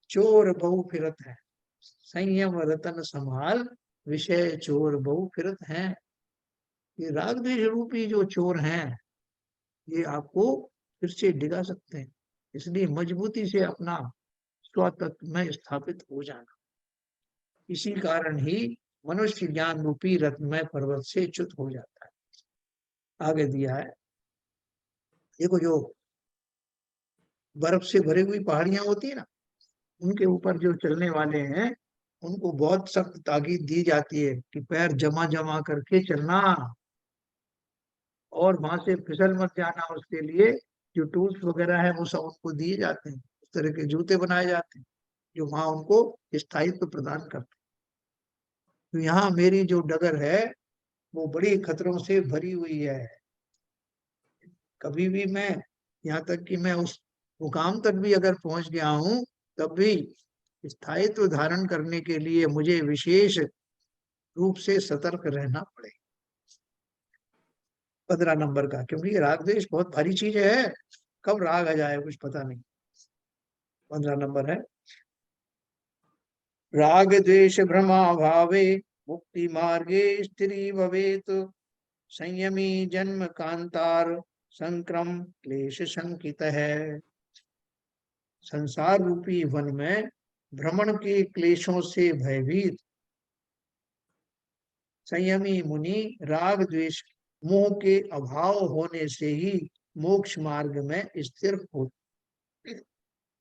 चोर बहु फिरत है, संयम रतन संभाल, विषय चोर बहु फिरत है। ये राग द्वेष रूपी जो चोर हैं, ये आपको फिर से डिगा सकते हैं। इसलिए मजबूती से अपना स्वतत्व में स्थापित हो जाना। इसी कारण ही मनुष्य ज्ञान रूपी रत्नमय पर्वत से च्युत हो जाता है। आगे दिया है, देखो जो बर्फ से भरी हुई पहाड़ियां होती है ना, उनके ऊपर जो चलने वाले हैं, उनको बहुत सख्त ताकीद दी जाती है कि पैर जमा जमा करके चलना, और वहां से फिसल मत जाना। उसके लिए जो टूल्स वगैरह है वो सब उनको दिए जाते हैं, उस तरह के जूते बनाए जाते हैं जो वहां उनको स्थायित्व प्रदान करते हैं। तो यहाँ मेरी जो डगर है वो बड़ी खतरों से भरी हुई है। कभी भी मैं, यहाँ तक कि मैं उस मुकाम तक भी अगर पहुंच गया हूं, तब भी स्थायित्व धारण करने के लिए मुझे विशेष रूप से सतर्क रहना पड़ेगा। 15 नंबर का, क्योंकि राग द्वेष बहुत भारी चीज है, कब राग आ जाए कुछ पता नहीं। 15 नंबर है, राग द्वेष भ्रमा भावे मुक्ति मार्गे स्त्री भवेत, संयमी जन्म कांतार संक्रम क्लेश शंकित है। संसार रूपी वन में भ्रमण के क्लेशों से भयभीत संयमी मुनि राग द्वेष मोह के अभाव होने से ही मोक्ष मार्ग में स्थिर होते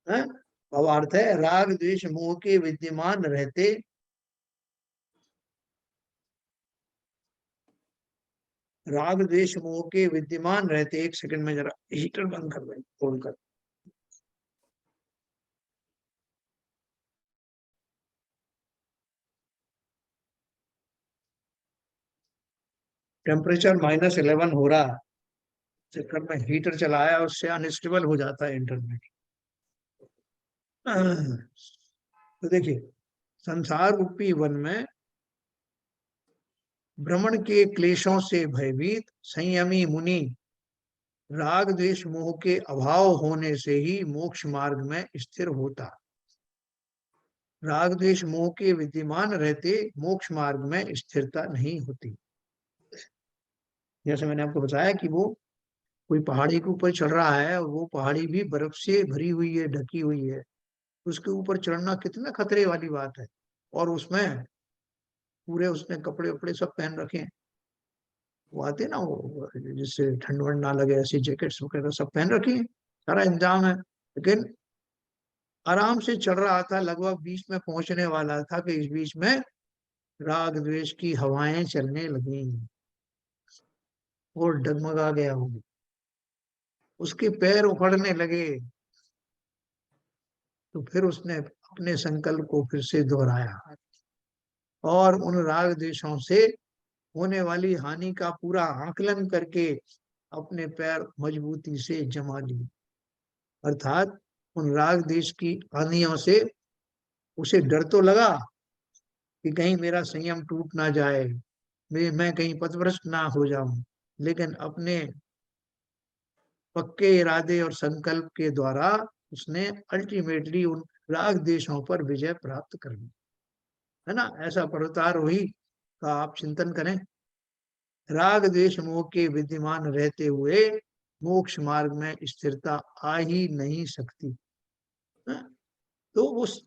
हैं। भावार्थ है, राग द्वेष मोह के विद्यमान रहते, राग द्वेष मोह के विद्यमान रहते, एक सेकंड में जरा हीटर बंद कर दें खोल कर। टेम्परेचर -11 हो रहा है, चक्कर में हीटर चलाया, उससे अनस्टेबल हो जाता है इंटरनेट। तो देखिए, संसार रूपी वन में भ्रमण के क्लेशों से भयभीत संयमी मुनि राग द्वेष मोह के अभाव होने से ही मोक्ष मार्ग में स्थिर होता। राग द्वेष मोह के विद्यमान रहते मोक्ष मार्ग में स्थिरता नहीं होती। जैसे मैंने आपको बताया कि वो कोई पहाड़ी के ऊपर चढ़ रहा है, और वो पहाड़ी भी बर्फ से भरी हुई है, ढकी हुई है, उसके ऊपर चढ़ना कितना खतरे वाली बात है। और उसमें पूरे उसने कपड़े वपड़े सब पहन रखे हैं, वो आते ना वो जिससे ठंड वंड ना लगे, ऐसी जैकेट्स वगैरह सब पहन रखी है, सारा इंतजाम है। लेकिन आराम से चढ़ रहा था, लगभग बीच में पहुंचने वाला था कि इस बीच में राग द्वेष की हवाएं चलने लगी और डगमगा गया वो, उसके पैर उखड़ने लगे। तो फिर उसने अपने संकल्प को फिर से दोहराया और उन राग द्वेषों से होने वाली हानि का पूरा आकलन करके अपने पैर मजबूती से जमा लिए। अर्थात उन राग द्वेष की हानियों से उसे डर तो लगा कि कहीं मेरा संयम टूट ना जाए, मैं कहीं पथभ्रष्ट ना हो जाऊं, लेकिन अपने पक्के इरादे और संकल्प के द्वारा उसने अल्टीमेटली उन राग द्वेषों पर विजय प्राप्त कर ली, है ना। ऐसा पर्वतारोही का आप चिंतन करें। राग द्वेष मोह के विद्यमान रहते हुए मोक्ष मार्ग में स्थिरता आ ही नहीं सकती, है? तो उस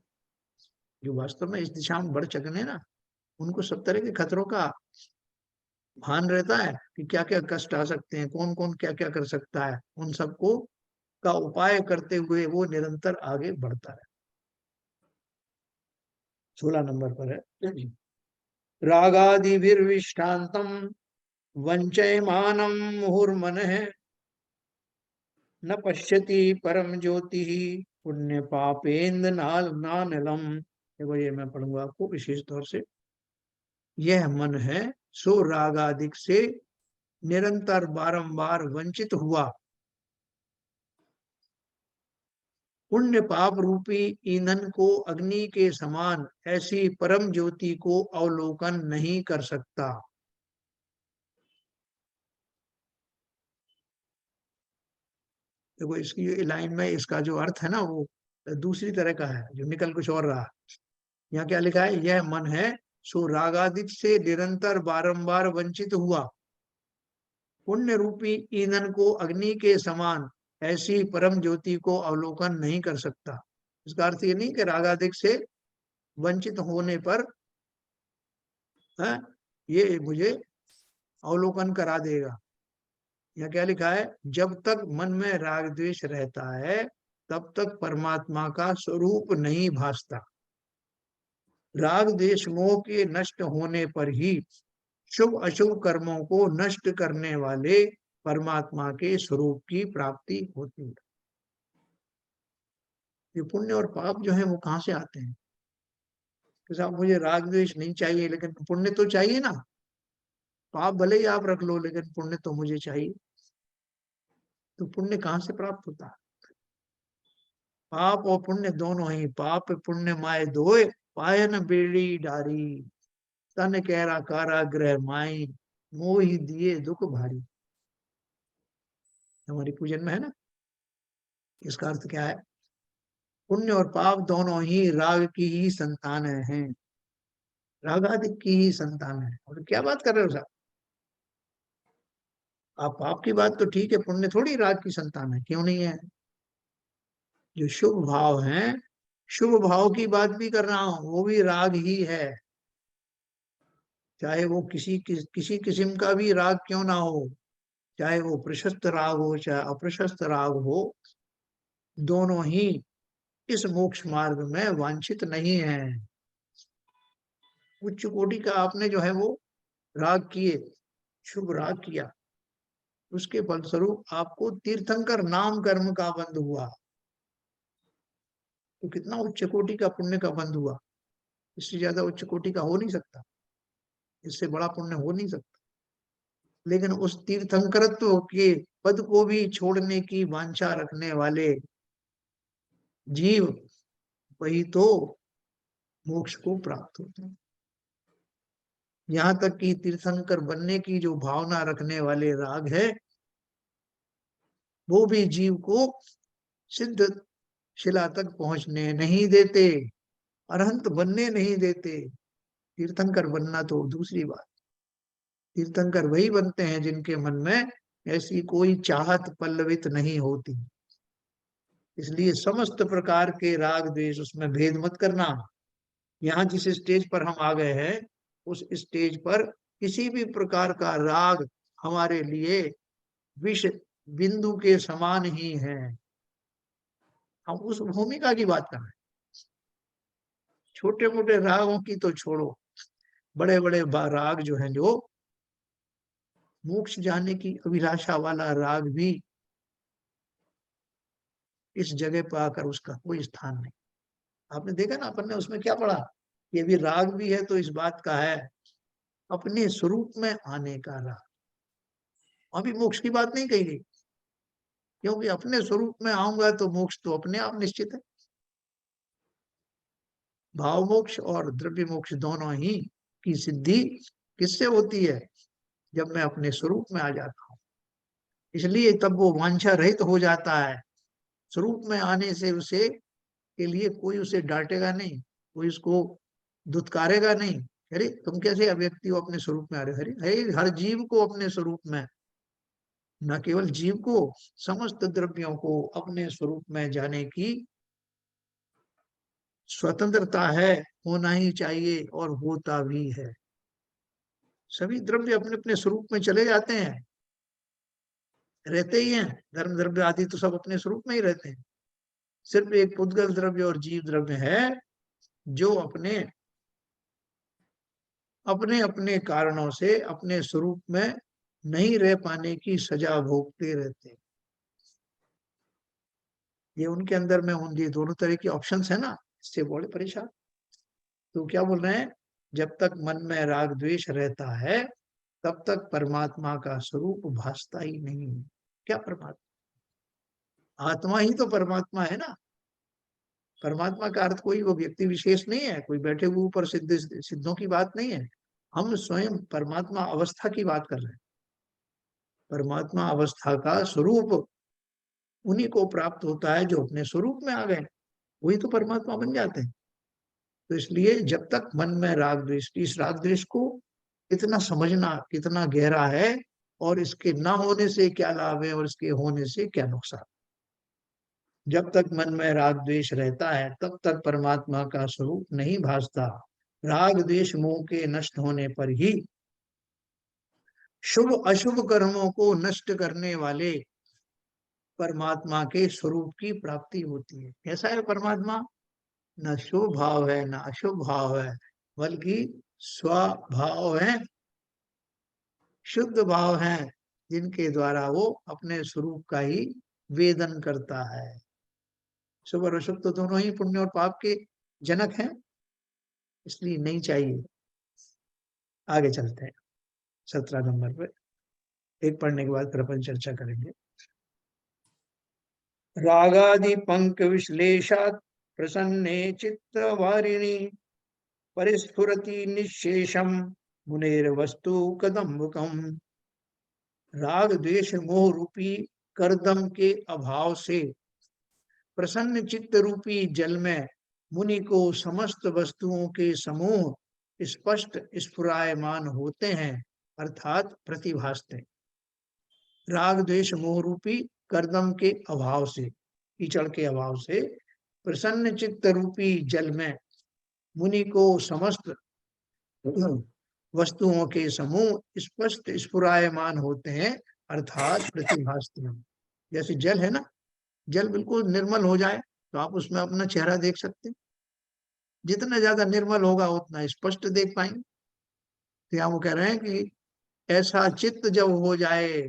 जो वास्तव में इस दिशा में बढ़ चकने ना, उनको सब तरह के खतरों का भान रहता है कि क्या क्या कष्ट आ सकते हैं, कौन कौन क्या क्या कर सकता है, उन सबको का उपाय करते हुए वो निरंतर आगे बढ़ता है। 16 नंबर पर है, रागादिभिर्विष्टान्तं वंचयमानं मुहुर्मनः न पश्यति परम ज्योति पुण्य पापेन्द्र नानलम। देखो ये मैं पढ़ूंगा आपको विशेष तौर से। यह मन है सो रागादिक से निरंतर बारंबार वंचित हुआ, पुण्य पाप रूपी ईंधन को अग्नि के समान ऐसी परम ज्योति को अवलोकन नहीं कर सकता। देखो इसकी जो लाइन में इसका जो अर्थ है ना वो दूसरी तरह का है, जो निकल कुछ और रहा। यहाँ क्या लिखा है, यह मन है सो रागादिक से निरंतर बारंबार वंचित हुआ, पुण्य रूपी ईंधन को अग्नि के समान ऐसी परम ज्योति को अवलोकन नहीं कर सकता। इसका अर्थ ये नहीं कि रागादिक से वंचित होने पर है ये मुझे अवलोकन करा देगा। यहाँ क्या लिखा है, जब तक मन में राग द्वेष रहता है तब तक परमात्मा का स्वरूप नहीं भासता। राग द्वेष मोह के नष्ट होने पर ही शुभ अशुभ कर्मों को नष्ट करने वाले परमात्मा के स्वरूप की प्राप्ति होती है। ये पुण्य और पाप जो है वो कहाँ से आते हैं कि साहब मुझे राग द्वेष नहीं चाहिए लेकिन पुण्य तो चाहिए ना। पाप भले ही आप रख लो लेकिन पुण्य तो मुझे चाहिए। तो पुण्य कहाँ से प्राप्त होता है? पाप और पुण्य दोनों ही, पाप पुण्य माए दोए पायन बेड़ी डारी, तन कहरा कारागृह माई मोहि दिए दुख भारी। हमारी पूजन में है ना। इसका अर्थ क्या है, पुण्य और पाप दोनों ही राग की ही संतान हैं, राग आदि की ही संतान है। और क्या बात कर रहे हो साहब, आप पाप की बात तो ठीक है, पुण्य थोड़ी राग की संतान है, क्यों नहीं है। जो शुभ भाव है, शुभ भाव की बात भी कर रहा हूं, वो भी राग ही है। चाहे वो किसी किस्म का भी राग क्यों ना हो, चाहे वो प्रशस्त राग हो चाहे अप्रशस्त राग हो, दोनों ही इस मोक्ष मार्ग में वांछित नहीं है। उच्च कोटि का आपने जो है वो राग किए, शुभ राग किया, उसके फलस्वरूप आपको तीर्थंकर नाम कर्म का बंध हुआ। तो कितना उच्च कोटि का पुण्य का बंध हुआ, इससे ज्यादा उच्च कोटि का हो नहीं सकता, इससे बड़ा पुण्य हो नहीं सकता। लेकिन उस तीर्थंकरत्व के पद को भी छोड़ने की वांछा रखने वाले जीव वही तो मोक्ष को प्राप्त होते हैं। यहाँ तक कि तीर्थंकर बनने की जो भावना रखने वाले राग है वो भी जीव को सिद्ध शिला तक पहुंचने नहीं देते, अरहंत बनने नहीं देते। तीर्थंकर बनना तो दूसरी बात। तीर्थंकर वही बनते हैं जिनके मन में ऐसी कोई चाहत पल्लवित नहीं होती। इसलिए समस्त प्रकार के राग द्वेष उसमें भेद मत करना। यहाँ जिस स्टेज पर हम आ गए हैं उस स्टेज पर किसी भी प्रकार का राग हमारे लिए विष बिंदु के समान ही है। हम उस भूमिका की बात कर रहे हैं, छोटे मोटे रागों की तो छोड़ो, बड़े बड़े राग जो हैं, जो मोक्ष जाने की अभिलाषा वाला राग भी इस जगह पर आकर उसका कोई स्थान नहीं। आपने देखा ना, अपन ने उसमें क्या पढ़ा, ये भी राग भी है तो इस बात का है, अपने स्वरूप में आने का राग। अभी मोक्ष की बात नहीं कही गई, क्योंकि अपने स्वरूप में आऊंगा तो मोक्ष तो अपने आप निश्चित है। भाव मोक्ष और द्रव्य मोक्ष दोनों ही की सिद्धि किससे होती है, जब मैं अपने स्वरूप में आ जाता हूँ। इसलिए तब वो वांछा रहित हो जाता है। स्वरूप में आने से उसे के लिए कोई उसे डांटेगा नहीं, कोई उसको दुत्कारेगा नहीं, अरे तुम कैसे अव्यक्ति हो, अपने स्वरूप में आ रहे हो। अरे हर जीव को अपने स्वरूप में, न केवल जीव को, समस्त द्रव्यों को अपने स्वरूप में जाने की स्वतंत्रता है, होना ही चाहिए और होता भी है। सभी द्रव्य अपने अपने स्वरूप में चले जाते हैं, रहते ही हैं। धर्म द्रव्य आदि तो सब अपने स्वरूप में ही रहते हैं। सिर्फ एक पुद्गल द्रव्य और जीव द्रव्य है जो अपने अपने अपने कारणों से अपने स्वरूप में नहीं रह पाने की सजा भोगते रहते हैं। ये उनके अंदर में ये दोनों तरह के ऑप्शंस है ना, इससे बड़े परेशान। तो क्या बोल रहे हैं, जब तक मन में राग द्वेष रहता है तब तक परमात्मा का स्वरूप भासता ही नहीं। क्या परमात्मा, आत्मा ही तो परमात्मा है ना। परमात्मा का अर्थ कोई वो व्यक्ति विशेष नहीं है, कोई बैठे हुए ऊपर सिद्धों की बात नहीं है। हम स्वयं परमात्मा अवस्था की बात कर रहे हैं। परमात्मा अवस्था का स्वरूप उन्हीं को प्राप्त होता है जो अपने स्वरूप में आ गए, वही तो परमात्मा बन जाते हैं। तो इसलिए जब तक मन में राग द्वेष, इस राग द्वेष को इतना समझना कितना गहरा है, और इसके ना होने से क्या लाभ है और इसके होने से क्या नुकसान। जब तक मन में राग द्वेष रहता है तब तक परमात्मा का स्वरूप नहीं भासता। राग द्वेष मोह के नष्ट होने पर ही शुभ अशुभ कर्मों को नष्ट करने वाले परमात्मा के स्वरूप की प्राप्ति होती है। कैसा है परमात्मा, न शुभ भाव है न अशुभ भाव है, बल्कि स्वभाव है, शुद्ध भाव है, जिनके द्वारा वो अपने स्वरूप का ही वेदन करता है। शुभ और अशुभ तो दोनों ही पुण्य और पाप के जनक हैं, इसलिए नहीं चाहिए। आगे चलते हैं 17 नंबर पे, एक पढ़ने के बाद फिर अपन चर्चा करेंगे। रागादि पंक विश्लेषात् प्रसन्ने चित्तवारिणी परिस्फुरति निशेषम मुनेर्वस्तु कदम्बकम। राग द्वेष मोह रूपी करदम के अभाव से प्रसन्न चित्त रूपी जल में मुनि को समस्त वस्तुओं के समूह स्पष्ट स्फुरायमान होते हैं, अर्थात प्रतिभासते। राग द्वेष मोह रूपी करदम के अभाव से, कीचड़ के अभाव से प्रसन्न चित्त रूपी जल में मुनि को समस्त वस्तुओं के समूह स्पष्ट स्फुरायमान होते हैं, अर्थात प्रतिभासते हैं। जैसे जल है ना, जल बिल्कुल निर्मल हो जाए तो आप उसमें अपना चेहरा देख सकते हैं। जितना ज्यादा निर्मल होगा उतना स्पष्ट देख पाएंगे। तो यहाँ वो कह रहे हैं कि ऐसा चित्त जब हो जाए,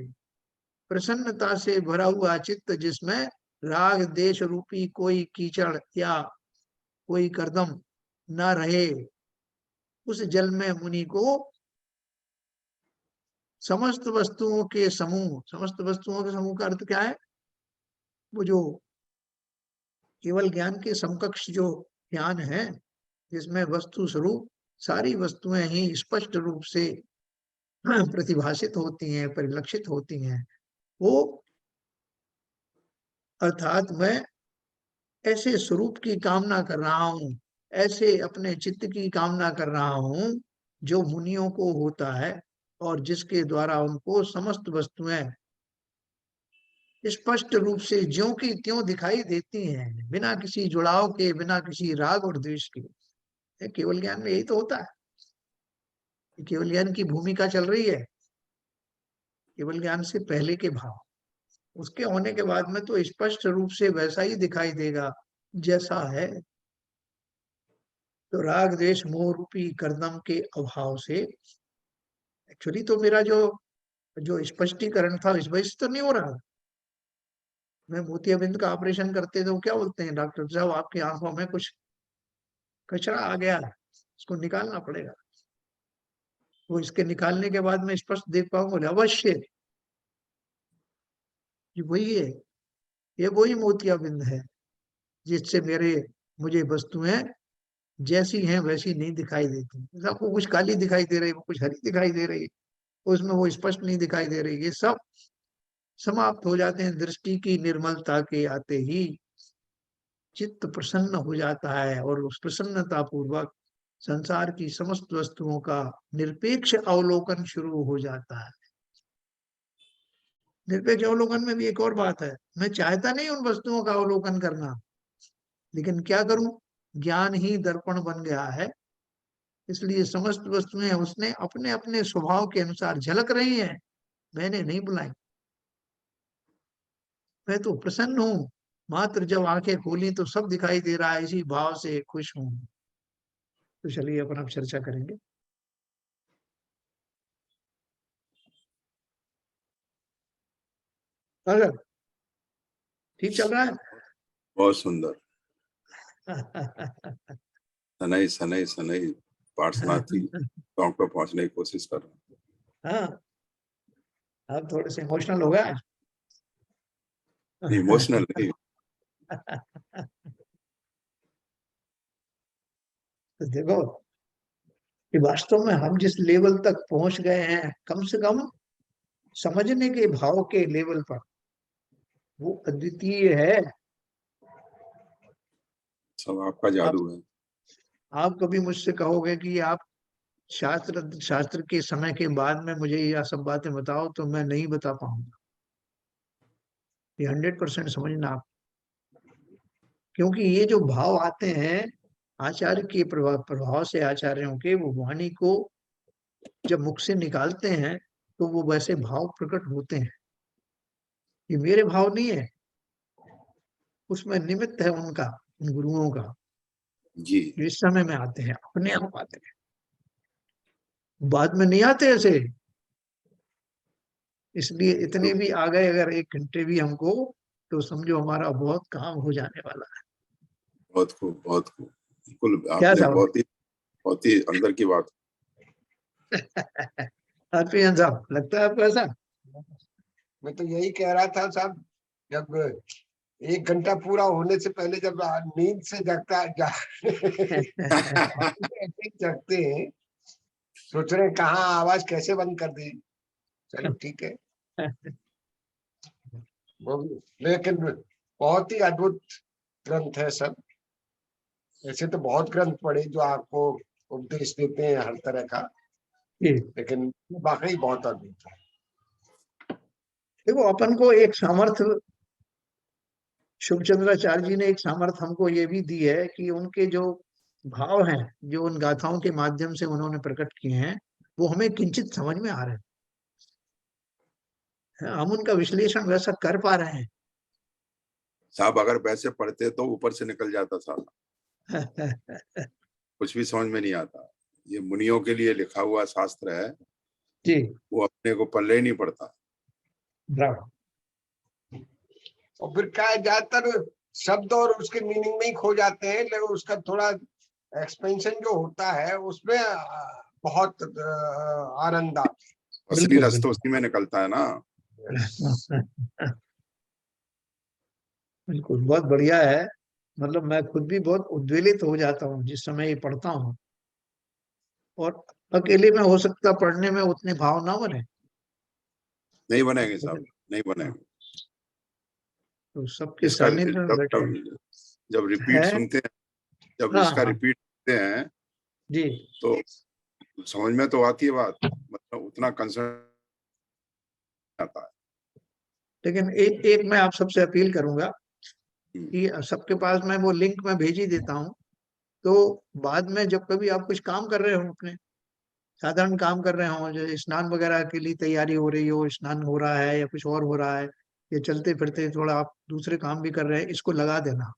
प्रसन्नता से भरा हुआ चित्त जिसमें राग देश रूपी कोई कीचड़ या कोई करदम न रहे, उस जल में मुनि को समस्त वस्तुओं के समूह, समस्त वस्तुओं के समूह का अर्थ क्या है, वो जो केवल ज्ञान के समकक्ष जो ज्ञान है, जिसमें वस्तु स्वरूप सारी वस्तुएं ही स्पष्ट रूप से प्रतिभाषित होती हैं, परिलक्षित होती हैं, वो अर्थात मैं ऐसे स्वरूप की कामना कर रहा हूं, ऐसे अपने चित्त की कामना कर रहा हूं जो मुनियों को होता है, और जिसके द्वारा उनको समस्त वस्तुएं स्पष्ट रूप से ज्यों की त्यों दिखाई देती हैं, बिना किसी जुड़ाव के, बिना किसी राग और द्वेष के। केवल ज्ञान में यही तो होता है। केवल ज्ञान की भूमिका चल रही है, केवल ज्ञान से पहले के भाव, उसके होने के बाद में तो स्पष्ट रूप से वैसा ही दिखाई देगा जैसा है। तो राग द्वेष मोह रूपी कर्दम के अभाव से, एक्चुअली तो मेरा जो जो स्पष्टीकरण था इस वजह से तो नहीं हो रहा। मैं मोतियाबिंद का ऑपरेशन करते तो क्या बोलते हैं डॉक्टर साहब, आपकी आंखों में कुछ कचरा आ गया है, इसको निकालना पड़ेगा। वो इसके निकालने के बाद मैं स्पष्ट देख पाऊंगा? बोले अवश्य, ये वही है, ये वही मोतियाबिंद है जिससे मुझे वस्तुएं जैसी हैं वैसी नहीं दिखाई देती। आपको कुछ काली दिखाई दे रही है, वो कुछ हरी दिखाई दे रही है, उसमें वो स्पष्ट नहीं दिखाई दे रही। ये सब समाप्त हो जाते हैं दृष्टि की निर्मलता के आते ही। चित्त प्रसन्न हो जाता है और उस प्रसन्नता पूर्वक संसार की समस्त वस्तुओं का निरपेक्ष अवलोकन शुरू हो जाता है। निरपेक्ष अवलोकन में भी एक और बात है, मैं चाहता नहीं उन वस्तुओं का अवलोकन करना, लेकिन क्या करूं, ज्ञान ही दर्पण बन गया है, इसलिए समस्त वस्तुएं उसने अपने अपने स्वभाव के अनुसार झलक रही हैं, मैंने नहीं बुलाई। मैं तो प्रसन्न हूं, मात्र जब आंखें खोली तो सब दिखाई दे रहा है, इसी भाव से खुश हूं। तो चलिए अपन अब चर्चा करेंगे। अगर ठीक चल रहा बहुत सुंदर। है। सनई सनई सनई पार्श्वनाथी टॉप पे पहुंचने की कोशिश कर रहा हाँ, अब थोड़े से इमोशनल हो गया। हूँ। इमोशनल नहीं। तो देखो कि वास्तव में हम जिस लेवल तक पहुंच गए हैं, कम से कम समझने के भाव के लेवल पर, वो अद्वितीय है। सब आपका आप जादू है। आप कभी मुझसे कहोगे कि आप शास्त्र शास्त्र के समय के बाद में मुझे यह सब बातें बताओ, तो मैं नहीं बता पाऊंगा। ये 100% समझना आप, क्योंकि ये जो भाव आते हैं आचार्य के प्रभाव प्रभाव से, आचार्यों के, वो वाणी को जब मुख से निकालते हैं तो वो वैसे भाव प्रकट होते हैं। ये मेरे भाव नहीं है, उसमें निमित्त है उनका, उन गुरुओं का, जी। जो इस समय में आते हैं, अपने आप आते हैं, बाद में नहीं आते ऐसे। इसलिए इतने भी आ गए अगर 1 घंटे भी हमको, तो समझो हमारा बहुत काम हो जाने वाला है। बहुत खूब, बहुत खूब। बिल्कुल क्या आपने साहब? बहुत ही अंदर की बात। हरप्रियन साहब, लगता है आपको ऐसा? मैं तो यही कह रहा था साहब, जब 1 घंटा पूरा होने से पहले जब नींद से ऐसे ही जगते हैं, सोच रहे हैं कहाँ आवाज कैसे बंद कर दी। चलो ठीक है, लेकिन बहुत ही अद्भुत ग्रंथ है सब। ऐसे तो बहुत ग्रंथ पढ़े जो आपको उपदेश देते हैं हर तरह का, जी, लेकिन वाकई बहुत अद्भुत है। देखो अपन को एक सामर्थ्य, शुभचंद्राचार्य जी ने एक सामर्थ्य हमको ये भी दी है कि उनके जो भाव हैं, जो उन गाथाओं के माध्यम से उन्होंने प्रकट किए हैं, वो हमें किंचित समझ में आ रहे हैं, हम उनका विश्लेषण वैसा कर पा रहे हैं। साहब अगर वैसे पढ़ते तो ऊपर से निकल जाता साहब, कुछ भी समझ में नहीं आता। ये मुनियों के लिए लिखा हुआ शास्त्र है, जी, वो अपने को पल्ले ही नहीं पड़ता। ब्रावो। और फिर क्या है, ज्यादातर शब्द और उसके मीनिंग में ही खो जाते हैं, लेकिन उसका थोड़ा एक्सपेंशन जो होता है उसमें बहुत आनंद आता असली बिल्कुल रस तो बिल्कुल। उसी में निकलता है ना। बिल्कुल, बहुत बढ़िया है। मतलब मैं खुद भी बहुत उद्वेलित हो जाता हूँ जिस समय ये पढ़ता हूँ, और अकेले में हो सकता पढ़ने में उतने भाव ना बने, नहीं बनेंगे साहब, लेकिन नहीं बनेंगे। तो सबके इसका सानिध्य में जब बैठे जब जब रिपीट है। सुनते हैं, जब हाँ इसका हाँ रिपीट सुनते हैं जी। तो समझ में तो आती है बात, मतलब उतना कंसर्न आता है। लेकिन एक एक मैं आप सबसे अपील करूंगा हम्म। कि सबके पास मैं वो लिंक मैं भेज ही देता हूँ, तो बाद में जब कभी आप कुछ काम कर रहे हो, अपने साधारण काम कर रहे हो, जो स्नान वगैरह के लिए तैयारी हो रही हो, स्नान हो रहा है या कुछ और हो रहा है, या चलते फिरते थोड़ा आप दूसरे काम भी कर रहे हैं, इसको लगा देना।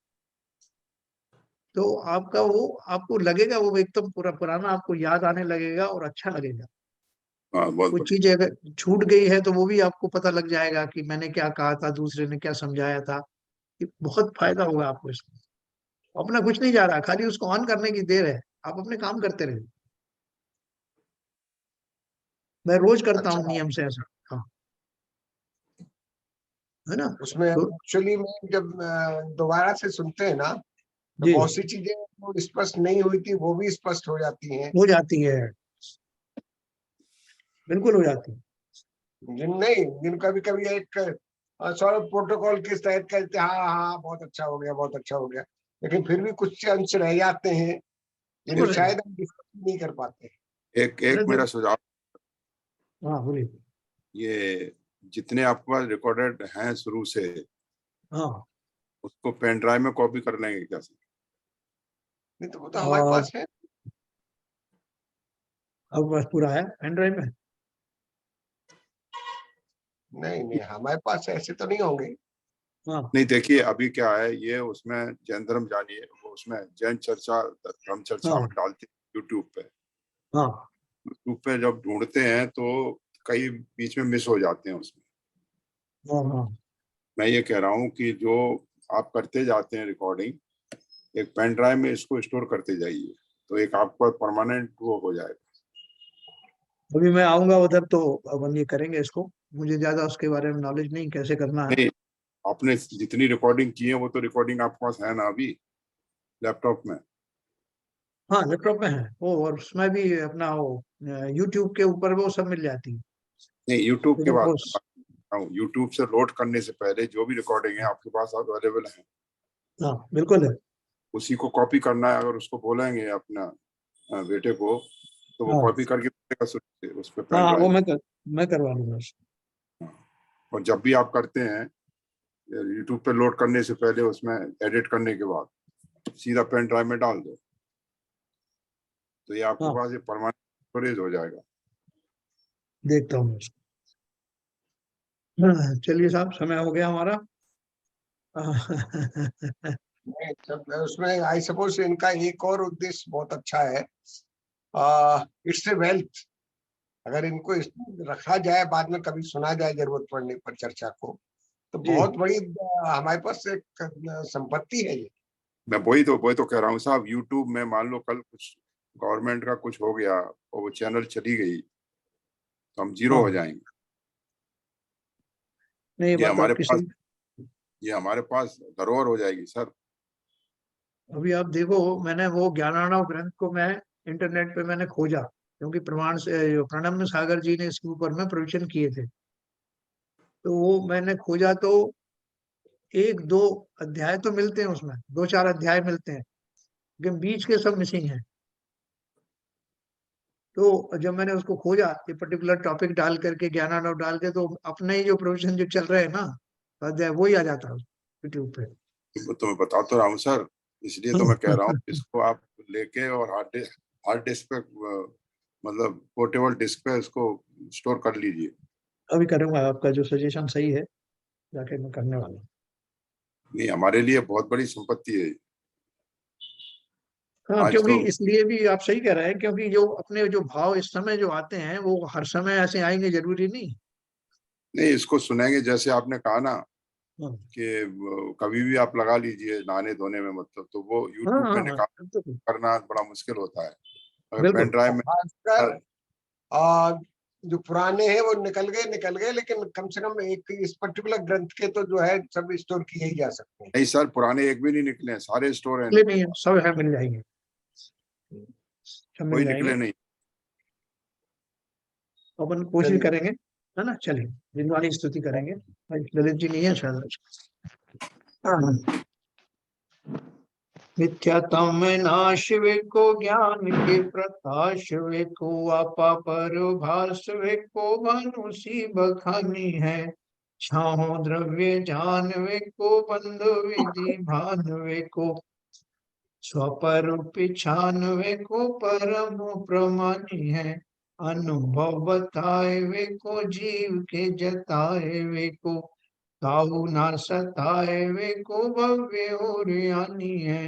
तो आपका वो आपको लगेगा वो एकदम पूरा पुराना आपको याद आने लगेगा और अच्छा लगेगा। हाँ, बहुत कुछ बढ़िया। चीजें अगर छूट गई है तो वो भी आपको पता लग जाएगा कि मैंने क्या कहा था, दूसरे ने क्या समझाया था। ये बहुत फायदा होगा आपको इसमें। अपना कुछ नहीं जा रहा, खाली उसको ऑन करने की देर है, आप अपने काम करते रहिए। मैं रोज करता अच्छा, हूँ नियम से ऐसा। हाँ, है ना। उसमें तो एक्चुअली में जब दोबारा से सुनते हैं ना, तो जी, बहुत सी चीजें जो स्पष्ट नहीं हुई थी वो भी स्पष्ट हो जाती हैं। हो जाती है, बिल्कुल हो जाती है। जिन नहीं, जिन कभी कभी एक सौरभ प्रोटोकॉल के तहत कहते हैं हाँ हाँ बहुत अच्छा हो गया, बहुत अच्छा हो गया, लेकिन फिर भी कुछ अंश रह जाते हैं वो जिन्हें रहेगा। शायद हम डिस्कस नहीं कर पाते। एक अरे एक मेरा देखो, सुझाव, हाँ बोलिए। ये जितने आपके पास रिकॉर्डेड हैं शुरू से, हाँ, उसको पेन ड्राइव में कॉपी कर लेंगे क्या सर? नहीं तो वो तो हमारे और पास है। अब बस पूरा है एंड्रॉइड में। नहीं नहीं, हमारे पास ऐसे तो नहीं होंगे। हाँ, नहीं, देखिए अभी क्या है, ये उसमें जैन धर्म जानिए, वो उसमें जैन चर्चा, धर्म चर्चा हाँ, डालते हैं यूट्यूब पे। हाँ, यूट्यूब पे जब ढूंढते हैं तो कई बीच में मिस हो जाते हैं उसमें। हाँ, हाँ। मैं ये कह रहा हूँ कि जो आप करते जाते हैं रिकॉर्डिंग, एक पेन ड्राइव में इसको स्टोर करते जाइए, तो एक आपका परमानेंट वो हो जाएगा। अभी मैं आऊंगा उधर तो अपन ये करेंगे इसको। मुझे ज्यादा उसके बारे में नॉलेज नहीं, कैसे करना है। नहीं, आपने जितनी रिकॉर्डिंग की है वो तो रिकॉर्डिंग आपके पास है ना अभी लैपटॉप में? हाँ, लैपटॉप में है वो, और उसमें भी अपना वो यूट्यूब के ऊपर वो सब मिल जाती है। नहीं, यूट्यूब तो के जो बाद कोर्स, यूट्यूब से लोड करने से पहले जो भी रिकॉर्डिंग है आपके पास अवेलेबल है, हाँ बिल्कुल है। उसी को कॉपी करना है। अगर उसको बोलेंगे अपना बेटे को, तो वो हाँ, कॉपी करके देगा उस पे हाँ, पेन हाँ, वो ड्राइव में। मैं करवा लूंगा उसको। और जब भी आप करते हैं यूट्यूब पे लोड करने से पहले, उसमें एडिट करने के बाद सीधा पेन ड्राइव में डाल दो, तो ये आपके हाँ, पास ये परमानेंट स्टोरेज हो जाएगा। देखता हूँ मैं उसको। हाँ, चलिए साहब, समय हो गया हमारा। नहीं, उसमें आई सपोज इनका एक और उद्देश्य बहुत अच्छा है। It's a wealth. अगर इनको रखा जाए, बाद में कभी सुना जाए जरूरत पड़ने पर चर्चा को, तो जी, बहुत बड़ी हमारे पास एक संपत्ति है ये। मैं वही तो कह रहा हूँ साहब, यूट्यूब में मान लो कल कुछ गवर्नमेंट का कुछ हो गया और वो चैनल चली गई, तो हम जीरो हो हाँ, जाएंगे। नहीं ये ये बात हमारे आपकी पास सही। ये हमारे पास धरोहर हो जाएगी सर। अभी आप देखो, मैंने वो ज्ञानार्णव ग्रंथ को मैं इंटरनेट पे मैंने खोजा, क्योंकि प्रमाण से प्रणम्य सागर जी ने इसके ऊपर में प्रवचन किए थे। तो वो मैंने खोजा तो एक दो अध्याय तो मिलते हैं उसमें, दो चार अध्याय मिलते हैं, लेकिन बीच के सब मिसिंग हैं। तो जब मैंने उसको खोजा, ये पर्टिकुलर टॉपिक डाल करके, ज्ञानार्णव डाल के, तो अपने ही जो प्रोविजन जो चल रहे हैं ना, अध्याय वो ही आ जाता है यूट्यूब पे। तो मैं बता तो रहा हूँ सर, इसलिए तो मैं कह रहा हूँ इसको आप लेके और हार्ड डिस्क पे मतलब पोर्टेबल डिस्क पे इसको स्टोर कर लीजिए। अभी करूंगा, आपका जो सजेशन सही है, जाके मैं करने वाला हूँ। नहीं, हमारे लिए बहुत बड़ी संपत्ति है। हाँ, आज क्योंकि तो इसलिए भी आप सही कह रहे हैं, क्योंकि जो अपने जो भाव इस समय जो आते हैं वो हर समय ऐसे आएंगे जरूरी नहीं। नहीं, इसको सुनेंगे जैसे आपने कहा ना हाँ, कि कभी भी आप लगा लीजिए नहाने धोने में, मतलब तो वो हाँ, यूट्यूब में हाँ, हाँ, निकाल तो करना बड़ा मुश्किल होता है। अगर पेन बिल्कुल। ड्राइव और में खासकर जो पुराने हैं वो निकल गए, लेकिन कम से कम एक इस पर्टिकुलर ग्रंथ के तो जो है सब स्टोर किए ही जा सकते हैं। नहीं सर, पुराने एक भी नहीं निकले हैं, सारे स्टोर हैं ले इनके नहीं है, पास। सब है, मिल जाएंगे, सब मिल कोई निकले जाएंगे। नहीं। अपन कोशिश चलिए। करेंगे, है ना। चलिए, जिनवानी स्तुति करेंगे। भाई ललित जी नहीं है शायद। हाँ। मिथ्यात्म नाश वे को ज्ञान के प्रकाश वे को आपा पर भास वे को भानुसी बखानी है। छाहो द्रव्य जान वे को बंध विधि भान वे को स्वपर पिछान वे को परम प्रमानी है। अनुभव बताए वे को जीव के जताए वे को काहू ना सताए वे को भव्य और यानी है।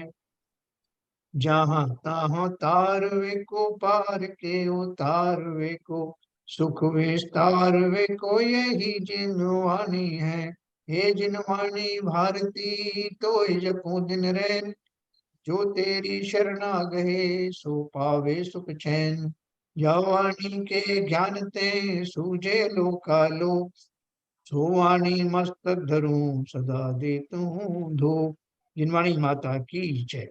जहाँ तहाँ तारवे को पार के उतारवे को सुख विस्तार वे को यही जिनवानी है। हे जिनवानी भारती तो जपू दिन रैन, जो तेरी शरणा गए सो पावे सुख चैन। जवानी के ज्ञान ते सूझे लोकालो, सोवानी मस्तक धरूं सदा देतूं धूप। जिनवाणी माता की जय।